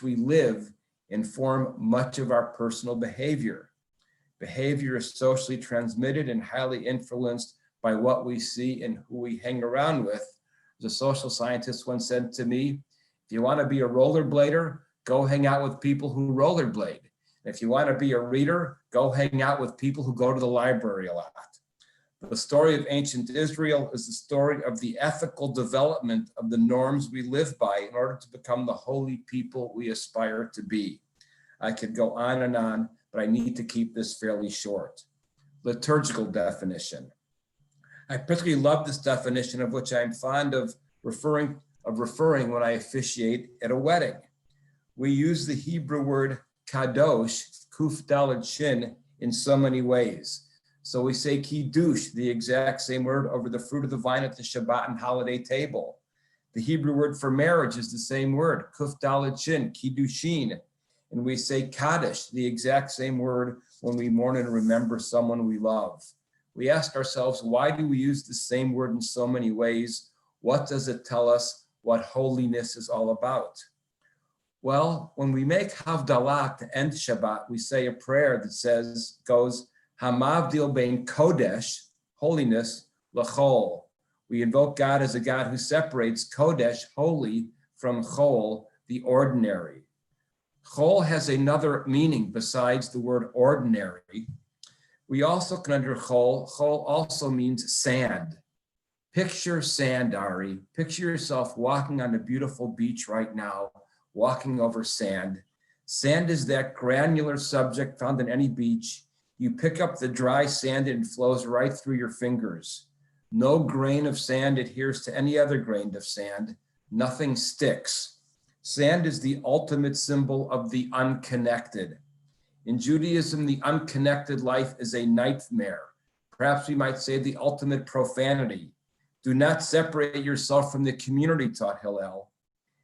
we live inform much of our personal behavior. Behavior is socially transmitted and highly influenced by what we see and who we hang around with. As a social scientist once said to me, if you want to be a rollerblader, go hang out with people who rollerblade. If you want to be a reader, go hang out with people who go to the library a lot. The story of ancient Israel is the story of the ethical development of the norms we live by in order to become the holy people we aspire to be. I could go on, but I need to keep this fairly short. Liturgical definition. I particularly love this definition, of which I'm fond of referring when I officiate at a wedding. We use the Hebrew word kadosh, kuf daled shin, in so many ways. So we say kiddush, the exact same word, over the fruit of the vine at the Shabbat and holiday table. The Hebrew word for marriage is the same word, kuf daled shin, kiddushin. And we say kaddish, the exact same word, when we mourn and remember someone we love. We ask ourselves, why do we use the same word in so many ways? What does it tell us what holiness is all about? Well, when we make Havdalah to end Shabbat, we say a prayer that goes, Hamavdil bein Kodesh, holiness, l'chol. We invoke God as a God who separates Kodesh, holy, from chol, the ordinary. Chol has another meaning besides the word ordinary. We also can under chol also means sand. Picture sand, Ari. Picture yourself walking on a beautiful beach right now, walking over sand. Sand is that granular subject found on any beach. You pick up the dry sand and it flows right through your fingers. No grain of sand adheres to any other grain of sand. Nothing sticks. Sand is the ultimate symbol of the unconnected. In Judaism, the unconnected life is a nightmare. Perhaps we might say the ultimate profanity. Do not separate yourself from the community, taught Hillel.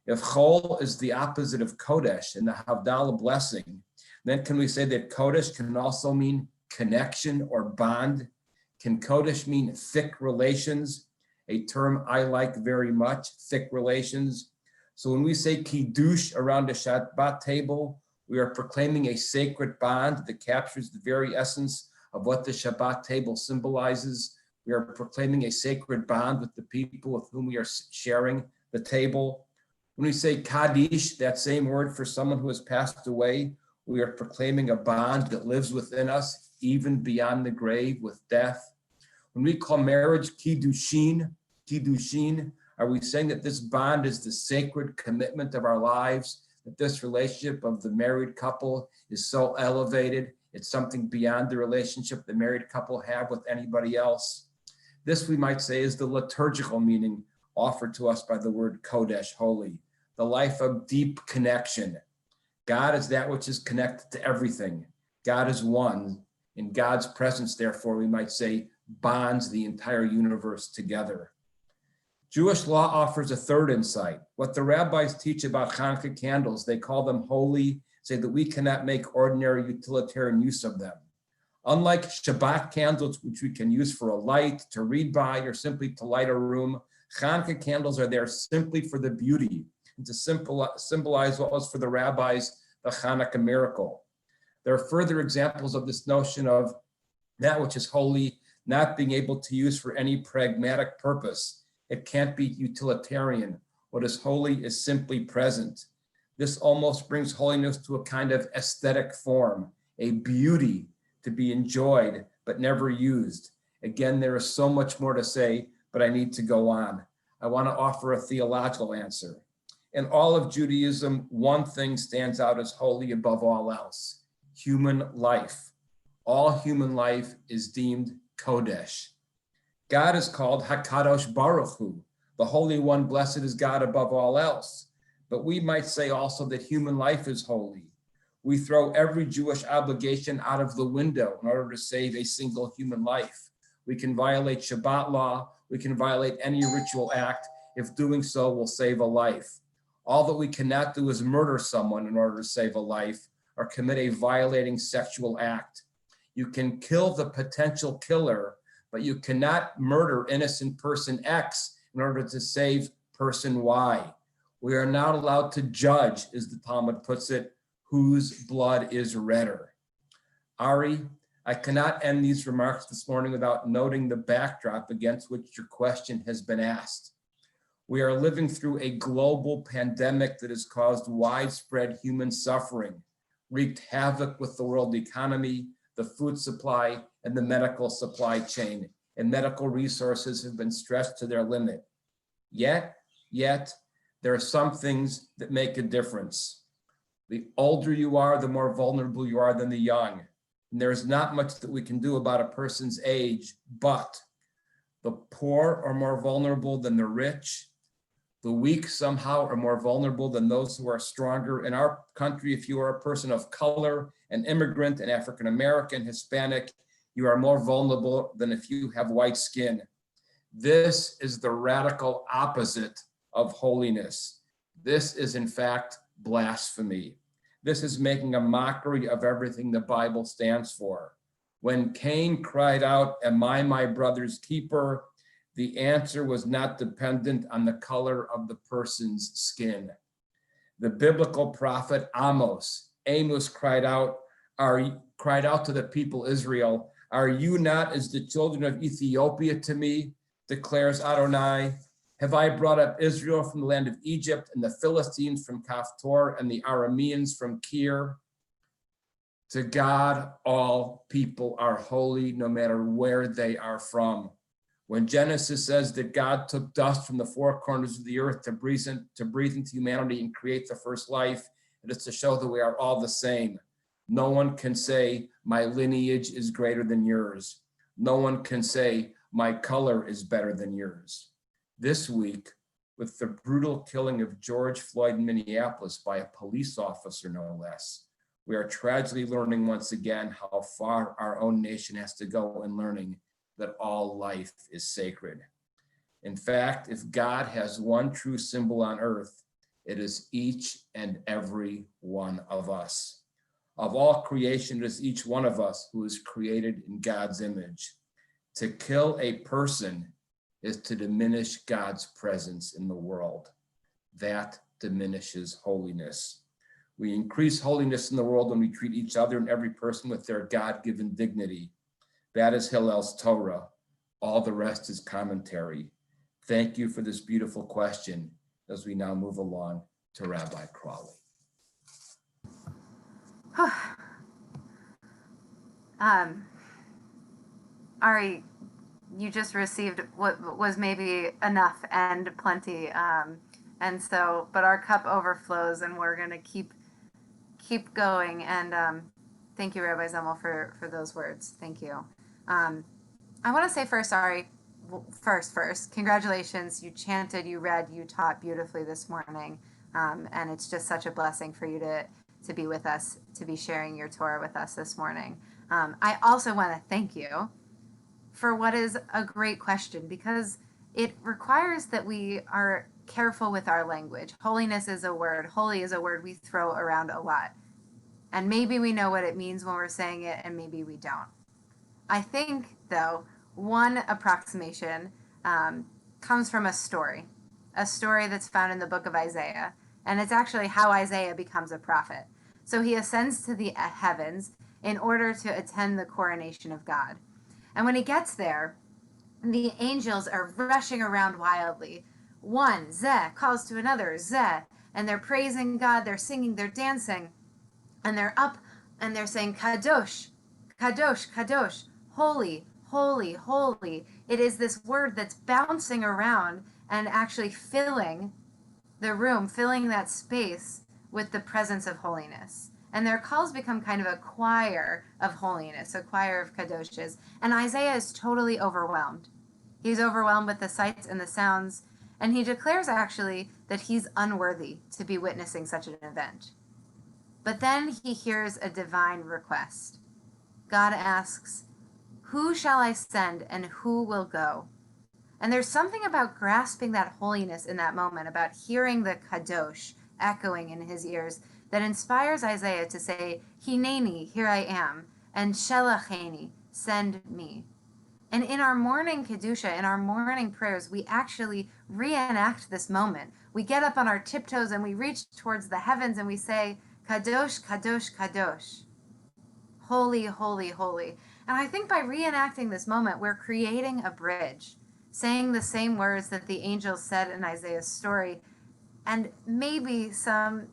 If chol is the opposite of kodesh in the Havdalah blessing, then can we say that kodesh can also mean connection or bond? Can kodesh mean thick relations? A term I like very much, thick relations. So when we say kiddush around a Shabbat table, we are proclaiming a sacred bond that captures the very essence of what the Shabbat table symbolizes. We are proclaiming a sacred bond with the people with whom we are sharing the table. When we say Kaddish, that same word for someone who has passed away, we are proclaiming a bond that lives within us, even beyond the grave with death. When we call marriage Kiddushin, are we saying that this bond is the sacred commitment of our lives, that this relationship of the married couple is so elevated, it's something beyond the relationship the married couple have with anybody else? This, we might say, is the liturgical meaning offered to us by the word Kodesh, holy, the life of deep connection. God is that which is connected to everything. God is one. In God's presence, therefore, we might say, bonds the entire universe together. Jewish law offers a third insight. What the rabbis teach about Hanukkah candles, they call them holy, say that we cannot make ordinary utilitarian use of them. Unlike Shabbat candles, which we can use for a light, to read by, or simply to light a room, Hanukkah candles are there simply for the beauty and to symbolize what was for the rabbis the Hanukkah miracle. There are further examples of this notion of that which is holy not being able to use for any pragmatic purpose. It can't be utilitarian. What is holy is simply present. This almost brings holiness to a kind of aesthetic form, a beauty to be enjoyed but never used. Again, there is so much more to say, but I need to go on. I want to offer a theological answer. In all of Judaism, one thing stands out as holy above all else: human life. All human life is deemed Kodesh. God is called HaKadosh Baruch Hu, the Holy One, blessed is God above all else. But we might say also that human life is holy. We throw every Jewish obligation out of the window in order to save a single human life. We can violate Shabbat law. We can violate any ritual act. If doing so will save a life. All that we cannot do is murder someone in order to save a life or commit a violating sexual act. You can kill the potential killer, but you cannot murder innocent person X in order to save person Y. We are not allowed to judge, as the Talmud puts it, whose blood is redder. Ari, I cannot end these remarks this morning without noting the backdrop against which your question has been asked. We are living through a global pandemic that has caused widespread human suffering, wreaked havoc with the world economy, the food supply, and the medical supply chain, and medical resources have been stretched to their limit. Yet, there are some things that make a difference. The older you are, the more vulnerable you are than the young. And there's not much that we can do about a person's age, but the poor are more vulnerable than the rich. The weak somehow are more vulnerable than those who are stronger. In our country, if you are a person of color, an immigrant, an African-American, Hispanic, you are more vulnerable than if you have white skin. This is the radical opposite of holiness. This is, in fact, blasphemy. This is making a mockery of everything the Bible stands for. When Cain cried out, "Am I my brother's keeper?" the answer was not dependent on the color of the person's skin. The biblical prophet Amos cried out to the people Israel, "Are you not as the children of Ethiopia to me, declares Adonai? Have I brought up Israel from the land of Egypt, and the Philistines from Haftorah, and the Arameans from Kir?" To God, all people are holy, no matter where they are from. When Genesis says that God took dust from the four corners of the earth to breathe into humanity and create the first life, it is to show that we are all the same. No one can say, "My lineage is greater than yours." No one can say, "My color is better than yours." This week, with the brutal killing of George Floyd in Minneapolis by a police officer, no less, we are tragically learning once again how far our own nation has to go in learning that all life is sacred. In fact, if God has one true symbol on earth, it is each and every one of us. Of all creation, it is each one of us who is created in God's image. To kill a person is to diminish God's presence in the world. That diminishes holiness. We increase holiness in the world when we treat each other and every person with their God-given dignity. That is Hillel's Torah. All the rest is commentary. Thank you for this beautiful question. as we now move along to Rabbi Crawley.
Ari, you just received what was maybe enough and plenty. And so, but our cup overflows and we're going to keep going. And thank you, Rabbi Zemel, for those words. Thank you. I want to say first, Ari, first, congratulations. You chanted, you read, you taught beautifully this morning. And it's just such a blessing for you to be with us, to be sharing your Torah with us this morning. I also want to thank you for what is a great question, because it requires that we are careful with our language. Holiness is a word. Holy is a word we throw around a lot. And maybe we know what it means when we're saying it, and maybe we don't. I think, though, one approximation comes from a story that's found in the book of Isaiah. And it's actually how Isaiah becomes a prophet. So he ascends to the heavens in order to attend the coronation of God. And when he gets there, the angels are rushing around wildly. One, Zeh, calls to another, Zeh, and they're praising God, they're singing, they're dancing, and they're up and they're saying, Kadosh, Kadosh, Kadosh, holy, holy, holy. It is this word that's bouncing around and actually filling the room, filling that space with the presence of holiness. And their calls become kind of a choir of holiness, a choir of kadoshes. And Isaiah is totally overwhelmed. He's overwhelmed with the sights and the sounds, and he declares actually that he's unworthy to be witnessing such an event. But then he hears a divine request. God asks, "Who shall I send and who will go?" And there's something about grasping that holiness in that moment, about hearing the kadosh echoing in his ears, that inspires Isaiah to say, Hineni, here I am, and Shelacheni, send me. And in our morning Kedusha, in our morning prayers, we actually reenact this moment. We get up on our tiptoes and we reach towards the heavens and we say, Kadosh, Kadosh, Kadosh. Holy, holy, holy. And I think by reenacting this moment, we're creating a bridge, saying the same words that the angels said in Isaiah's story, and maybe some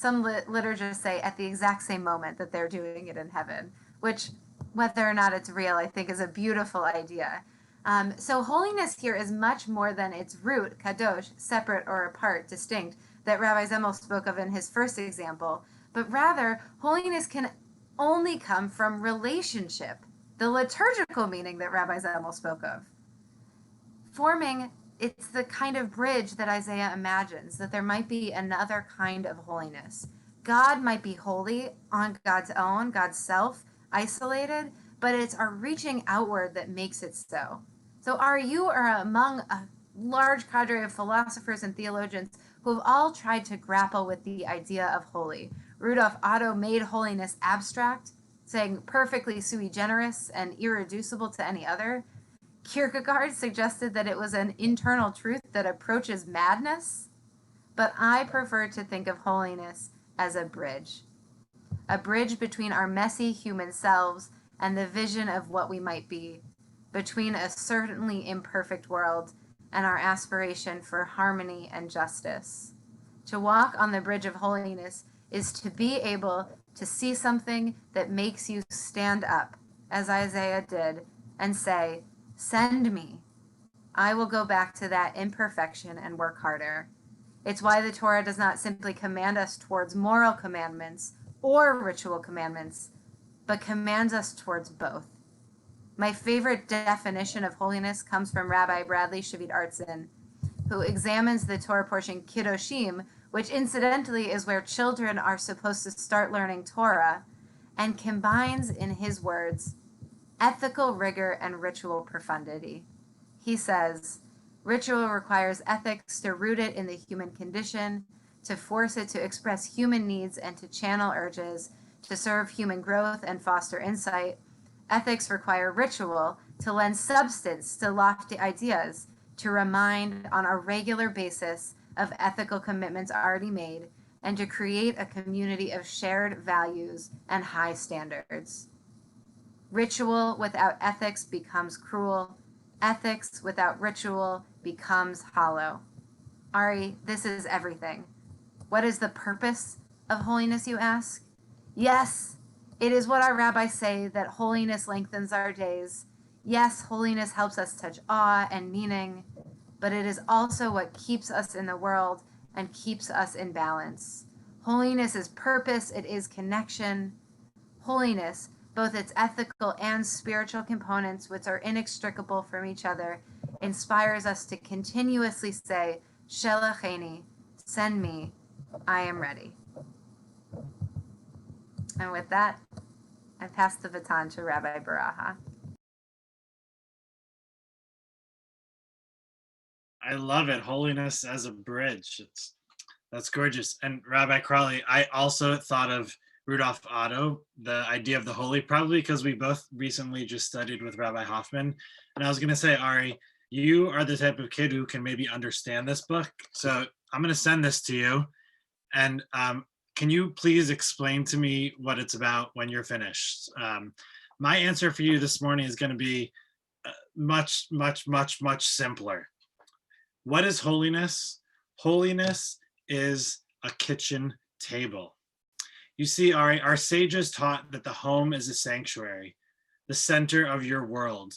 liturgists say at the exact same moment that they're doing it in heaven, which, whether or not it's real, I think is a beautiful idea. So holiness here is much more than its root, kadosh, separate or apart, distinct, that Rabbi Zemel spoke of in his first example, but rather holiness can only come from relationship, the liturgical meaning that Rabbi Zemel spoke of. It's the kind of bridge that Isaiah imagines, that there might be another kind of holiness. God might be holy on God's own, God's self, isolated, but it's our reaching outward that makes it so. So you are among a large cadre of philosophers and theologians who have all tried to grapple with the idea of holy. Rudolf Otto made holiness abstract, saying perfectly sui generis and irreducible to any other. Kierkegaard suggested that it was an internal truth that approaches madness, but I prefer to think of holiness as a bridge between our messy human selves and the vision of what we might be, between a certainly imperfect world and our aspiration for harmony and justice. To walk on the bridge of holiness is to be able to see something that makes you stand up, as Isaiah did, and say, "Send me. I will go back to that imperfection and work harder." It's why the Torah does not simply command us towards moral commandments or ritual commandments, but commands us towards both. My favorite definition of holiness comes from Rabbi Bradley Shavit Artson, who examines the Torah portion Kiddushim, which incidentally is where children are supposed to start learning Torah, and combines, in his words, ethical rigor and ritual profundity. He says, ritual requires ethics to root it in the human condition, to force it to express human needs and to channel urges, to serve human growth and foster insight. Ethics require ritual to lend substance to lofty ideas, to remind on a regular basis of ethical commitments already made, and to create a community of shared values and high standards. Ritual without ethics becomes cruel. Ethics without ritual becomes hollow. Ari, this is everything. What is the purpose of holiness, you ask? Yes, it is what our rabbis say, that holiness lengthens our days. Yes, holiness helps us touch awe and meaning, but it is also what keeps us in the world and keeps us in balance. Holiness is purpose, it is connection. Holiness, both its ethical and spiritual components, which are inextricable from each other, inspires us to continuously say, Shelacheni, send me, I am ready. And with that, I pass the baton to Rabbi Baraha.
I love it. Holiness as a bridge. That's gorgeous. And Rabbi Crawley, I also thought of Rudolph Otto, the idea of the holy, probably because we both recently just studied with Rabbi Hoffman. And I was going to say, Ari, you are the type of kid who can maybe understand this book. So I'm going to send this to you. And can you please explain to me what it's about when you're finished? My answer for you this morning is going to be much, much, much, much simpler. What is holiness? Holiness is a kitchen table. You see, our sages taught that the home is a sanctuary, the center of your world,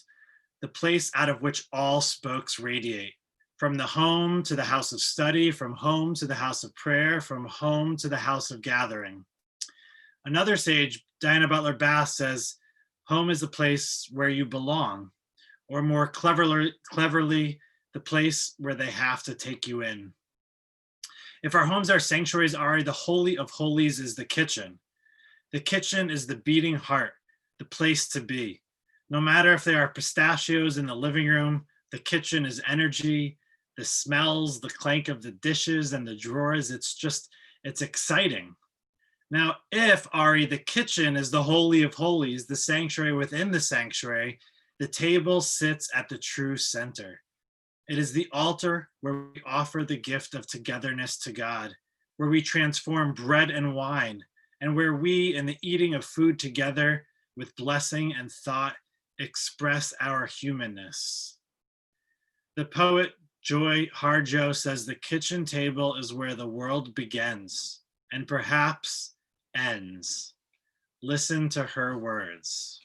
the place out of which all spokes radiate. From the home to the house of study, from home to the house of prayer, from home to the house of gathering. Another sage, Diana Butler Bass, says, home is the place where you belong, or more cleverly, the place where they have to take you in. If our homes are sanctuaries, Ari, the holy of holies is the kitchen. The kitchen is the beating heart, the place to be. No matter if there are pistachios in the living room, the kitchen is energy, the smells, the clank of the dishes and the drawers. It's exciting. Now, if, Ari, the kitchen is the holy of holies, the sanctuary within the sanctuary, the table sits at the true center. It is the altar where we offer the gift of togetherness to God, where we transform bread and wine, and where we, in the eating of food together with blessing and thought, express our humanness. The poet Joy Harjo says the kitchen table is where the world begins and perhaps ends. Listen to her words.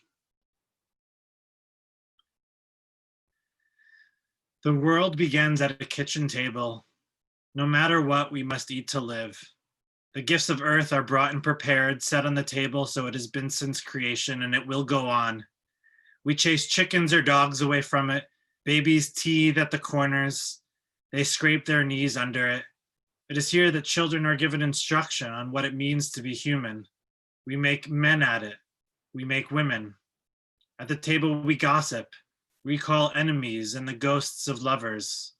The world begins at a kitchen table. No matter what, we must eat to live. The gifts of earth are brought and prepared, set on the table, so it has been since creation, and it will go on. We chase chickens or dogs away from it. Babies teethe at the corners. They scrape their knees under it. It is here that children are given instruction on what it means to be human. We make men at it. We make women. At the table, we gossip. Recall enemies and the ghosts of lovers.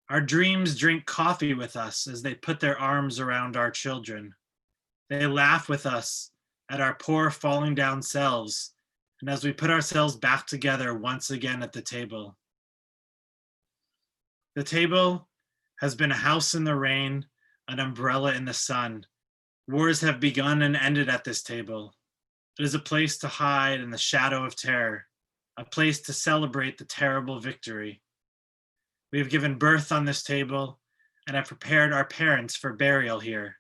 Our dreams drink coffee with us as they put their arms around our children. They laugh with us at our poor falling down selves, and as we put ourselves back together once again at the table. The table has been a house in the rain, an umbrella in the sun. Wars have begun and ended at this table. It is a place to hide in the shadow of terror, a place to celebrate the terrible victory. We have given birth on this table and have prepared our parents for burial here.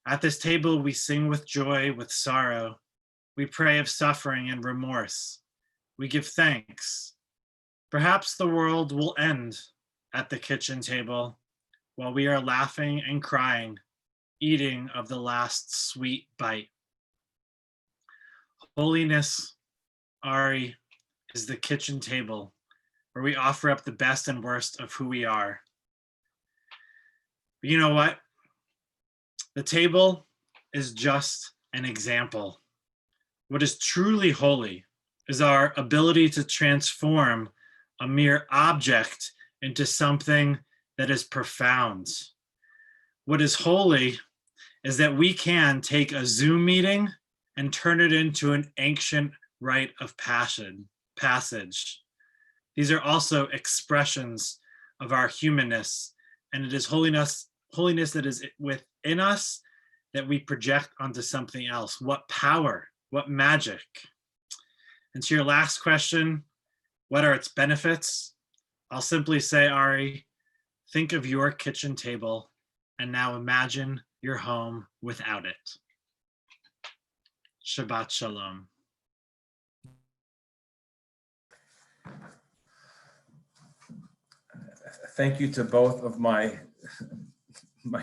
At this table, we sing with joy, with sorrow. We pray of suffering and remorse. We give thanks. Perhaps the world will end at the kitchen table while we are laughing and crying, eating of the last sweet bite. Holiness, Ari, is the kitchen table where we offer up the best and worst of who we are. But you know what? The table is just an example. What is truly holy is our ability to transform a mere object into something that is profound. What is holy is that we can take a Zoom meeting and turn it into an ancient rite of passage. These are also expressions of our humanness, and it is holiness that is within us that we project onto something else. What power, what magic. And to your last question, what are its benefits? I'll simply say, Ari, Think of your kitchen table, and now imagine your home without it. Shabbat Shalom.
Thank you to both of my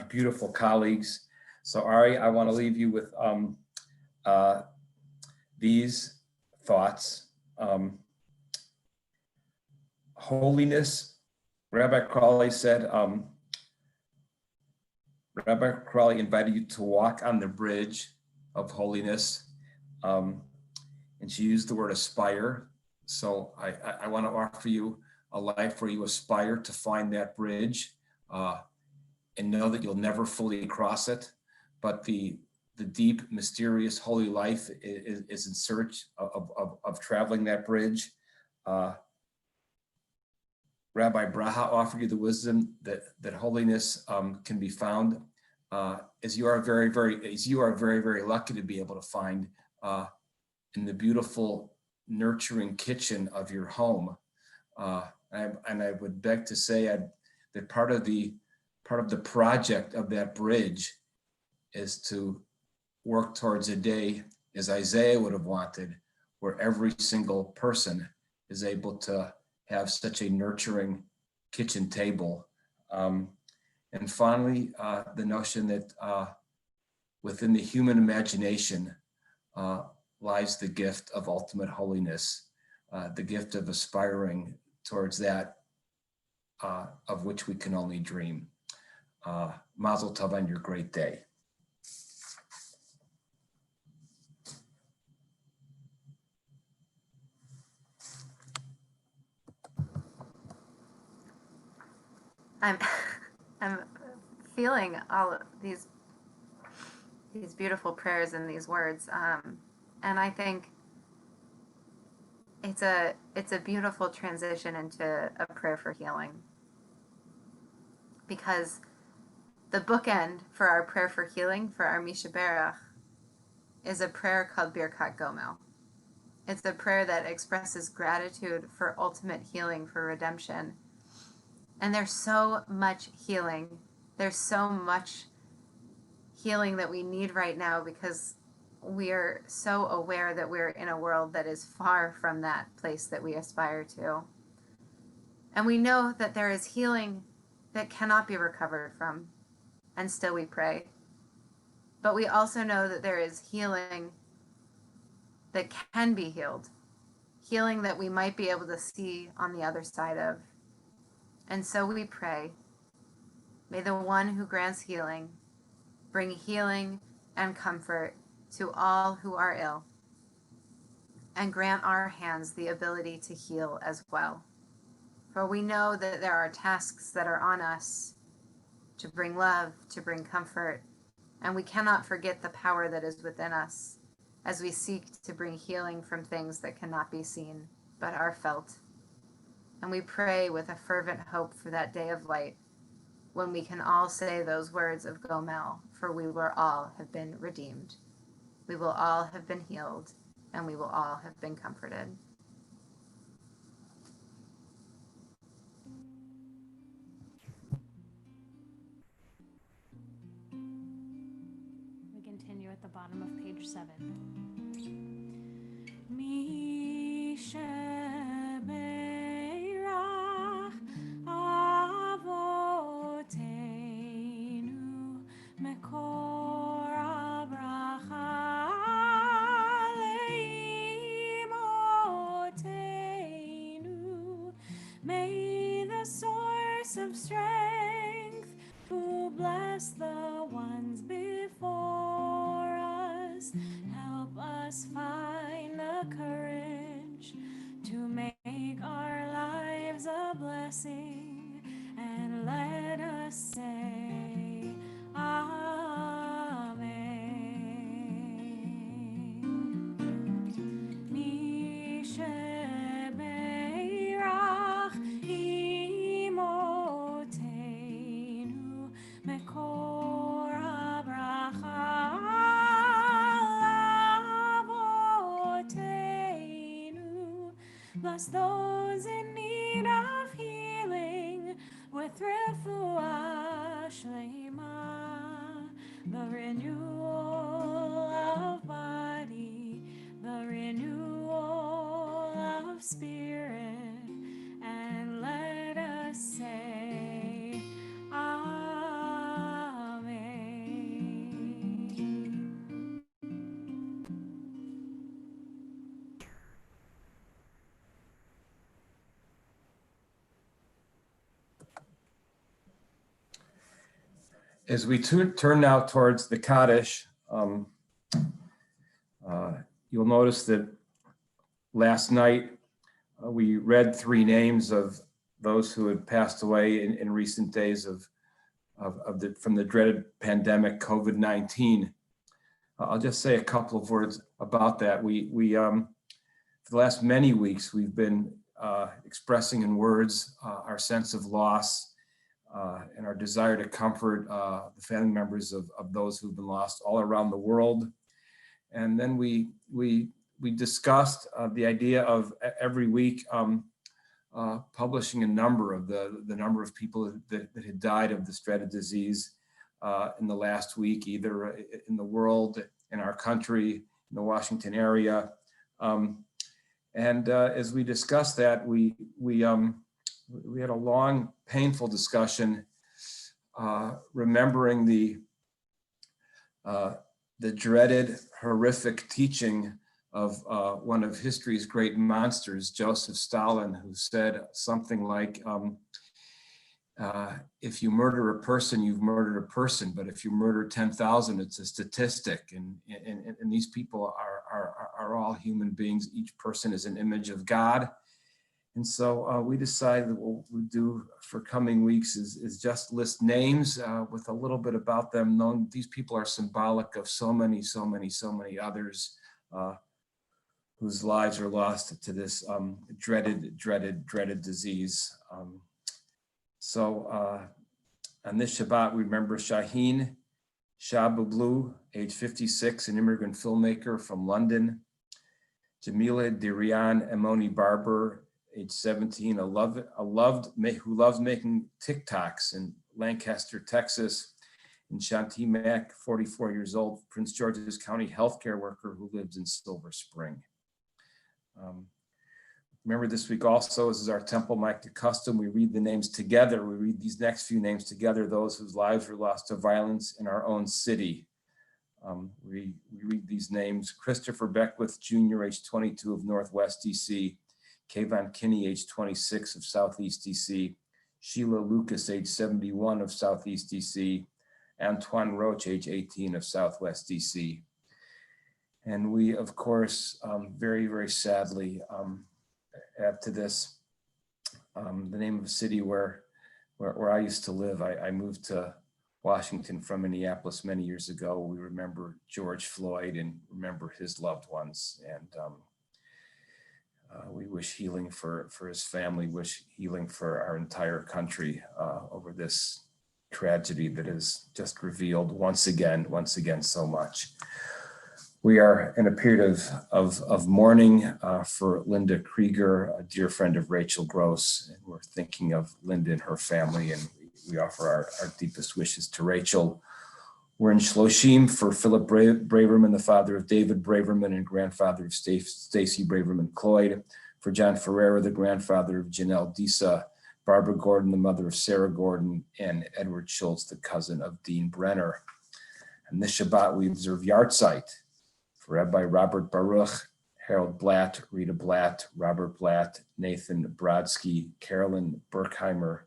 beautiful colleagues. So Ari, I want to leave you with these thoughts. Holiness, Rabbi Crawley said, Rabbi Crawley invited you to walk on the bridge of holiness. And she used the word aspire. So I want to offer you a life where you aspire to find that bridge and know that you'll never fully cross it. But the deep, mysterious, holy life is in search of traveling that bridge. Rabbi Braha offered you the wisdom that holiness can be found, as you are very, very lucky to be able to find in the beautiful, nurturing kitchen of your home. And I would beg to say that part of the project of that bridge is to work towards a day, as Isaiah would have wanted, where every single person is able to have such a nurturing kitchen table. And finally, the notion that within the human imagination lies the gift of ultimate holiness, the gift of aspiring towards that of which we can only dream. Mazel tov on your great day.
I'm feeling all of these beautiful prayers and these words, and I think it's a beautiful transition into a prayer for healing, because the bookend for our prayer for healing for our Mishaberach is a prayer called Birkat Gomel. It's a prayer that expresses gratitude for ultimate healing, for redemption. And there's so much healing. There's so much healing that we need right now, because we're so aware that we're in a world that is far from that place that we aspire to. And we know that there is healing that cannot be recovered from, and still we pray. But we also know that there is healing that can be healed, healing that we might be able to see on the other side of. And so we pray, may the one who grants healing bring healing and comfort to all who are ill, and grant our hands the ability to heal as well. For we know that there are tasks that are on us to bring love, to bring comfort, and we cannot forget the power that is within us as we seek to bring healing from things that cannot be seen but are felt. And we pray with a fervent hope for that day of light, when we can all say those words of Gomel, for we will all have been redeemed. We will all have been healed, and we will all have been comforted.
We continue at the bottom of page 7. May the source of strength, who bless the ones before us, help us find the courage to make our lives a blessing, and let us say Amen. Mishebeirach imotenu mekor habracha lavotenu. Bless those in need of healing with refuah
As we turn now towards the Kaddish, you'll notice that last night we read 3 names of those who had passed away in recent days from the dreaded pandemic COVID-19. I'll just say a couple of words about that. We for the last many weeks, we've been expressing in words our sense of loss and our desire to comfort the family members of those who've been lost all around the world. And then we discussed the idea of every week publishing a number of the number of people that had died of this dreaded disease in the last week, either in the world, in our country, in the Washington area. And as we discussed that, we had a long, painful discussion, remembering the dreaded, horrific teaching of one of history's great monsters, Joseph Stalin, who said something like, if you murder a person, you've murdered a person, but if you murder 10,000, it's a statistic. And these people are all human beings. Each person is an image of God. And so we decided that what we'll do for coming weeks is just list names with a little bit about them, knowing these people are symbolic of so many others whose lives are lost to this dreaded disease. So on this Shabbat, we remember Shaheen Shabablu, age 56, an immigrant filmmaker from London. Jamila Dirian Emoni Barber, age 17, who loves making TikToks in Lancaster, Texas. And Shanti Mack, 44 years old, Prince George's County healthcare worker who lives in Silver Spring. Remember this week also, as is our Temple Mike custom, we read the names together. We read these next few names together, those whose lives were lost to violence in our own city. We read these names: Christopher Beckwith Jr., age 22 of Northwest DC, Kayvon Kinney, age 26 of Southeast DC, Sheila Lucas, age 71 of Southeast DC, Antoine Roach, age 18 of Southwest DC. And we, of course, very, very sadly, add to this the name of a city where I used to live. I moved to Washington from Minneapolis many years ago. We remember George Floyd and remember his loved ones. And we wish healing for his family, wish healing for our entire country over this tragedy that has just revealed once again so much. We are in a period of mourning for Linda Krieger, a dear friend of Rachel Gross, and we're thinking of Linda and her family, and we offer our deepest wishes to Rachel. We're in Shloshim for Philip Braverman, the father of David Braverman and grandfather of Stacy Braverman Cloyd, for John Ferreira, the grandfather of Janelle Disa, Barbara Gordon, the mother of Sarah Gordon, and Edward Schultz, the cousin of Dean Brenner. And this Shabbat, we observe Yartzeit for Rabbi Robert Baruch, Harold Blatt, Rita Blatt, Robert Blatt, Nathan Brodsky, Carolyn Burkheimer,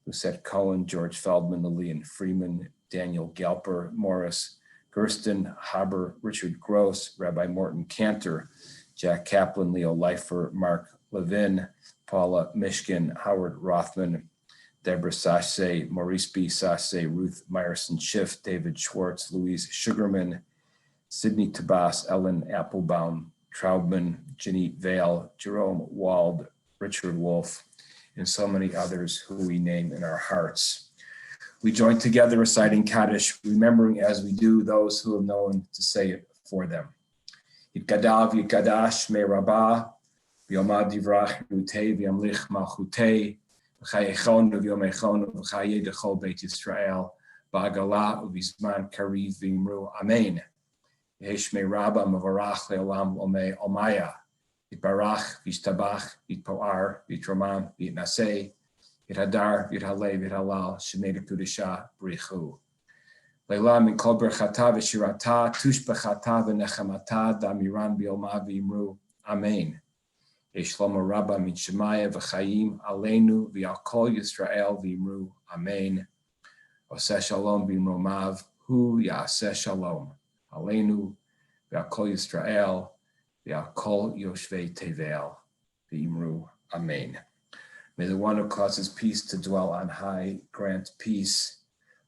Lucette Cohen, George Feldman, Lillian Freeman, Daniel Galper, Morris Gersten, Haber, Richard Gross, Rabbi Morton Cantor, Jack Kaplan, Leo Leifer, Mark Levin, Paula Mishkin, Howard Rothman, Deborah Sashay, Maurice B. Sashay, Ruth Meyerson Schiff, David Schwartz, Louise Sugarman, Sydney Tabas, Ellen Applebaum, Traubman, Ginny Vale, Jerome Wald, Richard Wolf, and so many others who we name in our hearts. We join together reciting Kaddish, remembering as we do those who have known to say it for them. Yitkadav Yitkadash Me Rabbah, V'yomad Divrach Nutei V'yamlich Malchutei, V'chayechon V'yomechon V'chaye Dechol Beit Yisrael, Ba'agala U'vizman Kariv V'imru Amen. Yeshmei Rabba Mavarach Le'olam Omei Omaya, Yitbarach, Yishtabach, Yitpoar, Yitramam, Yitnaseh, Yithadar, Yithale, Yithalal, Shemei Kedusha, Brichu. Leila min kol berchata v'shirata, tush bechata v'nechamata, damiran bi'oma v'imru, Amen. Yeshlomo Rabba min Shemaya v'chayim aleinu v'al kol Yisrael v'imru, Amen. Oseh shalom b'imromav, hu ya'aseh shalom. Aleinu, ve'al kol Yisrael, ve'al kol yoshvei tevel, v'imru, amen. May the one who causes peace to dwell on high grant peace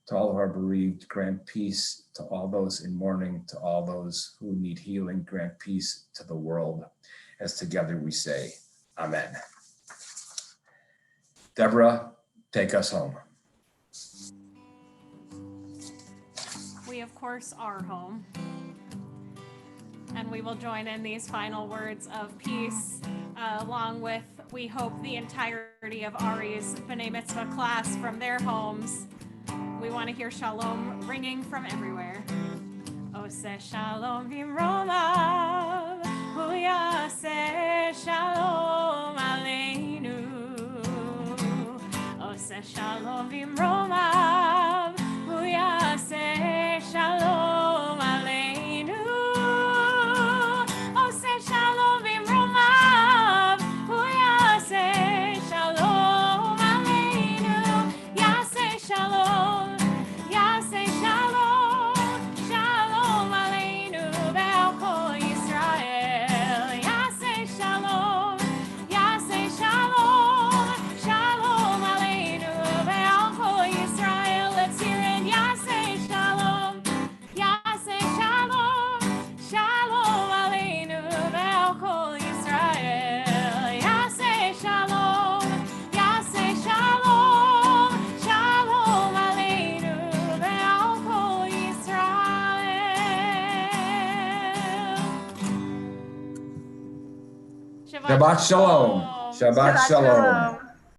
to all of our bereaved, grant peace to all those in mourning, to all those who need healing, grant peace to the world. As together we say, amen. Deborah, take us home.
We, of course, are home. And we will join in these final words of peace, along with, we hope, the entirety of Ari's B'nai Mitzvah class from their homes. We want to hear shalom ringing from everywhere. Oseh shalom v'imromav, hu ya'aseh shalom aleinu. Oseh shalom v'imromav, hu ya'aseh shalom aleinu. Oseh shalom v'imromav, hu ya'aseh shalom aleinu. Ya'aseh shalom, ya'aseh shalom, shalom aleinu ve'al kol Yisrael. Ya'aseh shalom, ya'aseh shalom, shalom aleinu ve'al kol Yisrael. Let's hear it. Ya'aseh shalom, ya'aseh shalom, shalom aleinu ve'al kol Yisrael. Ya'aseh shalom, ya'aseh shalom, shalom aleinu ve'al kol Yisrael.
Shabbat shalom. Shabbat shalom.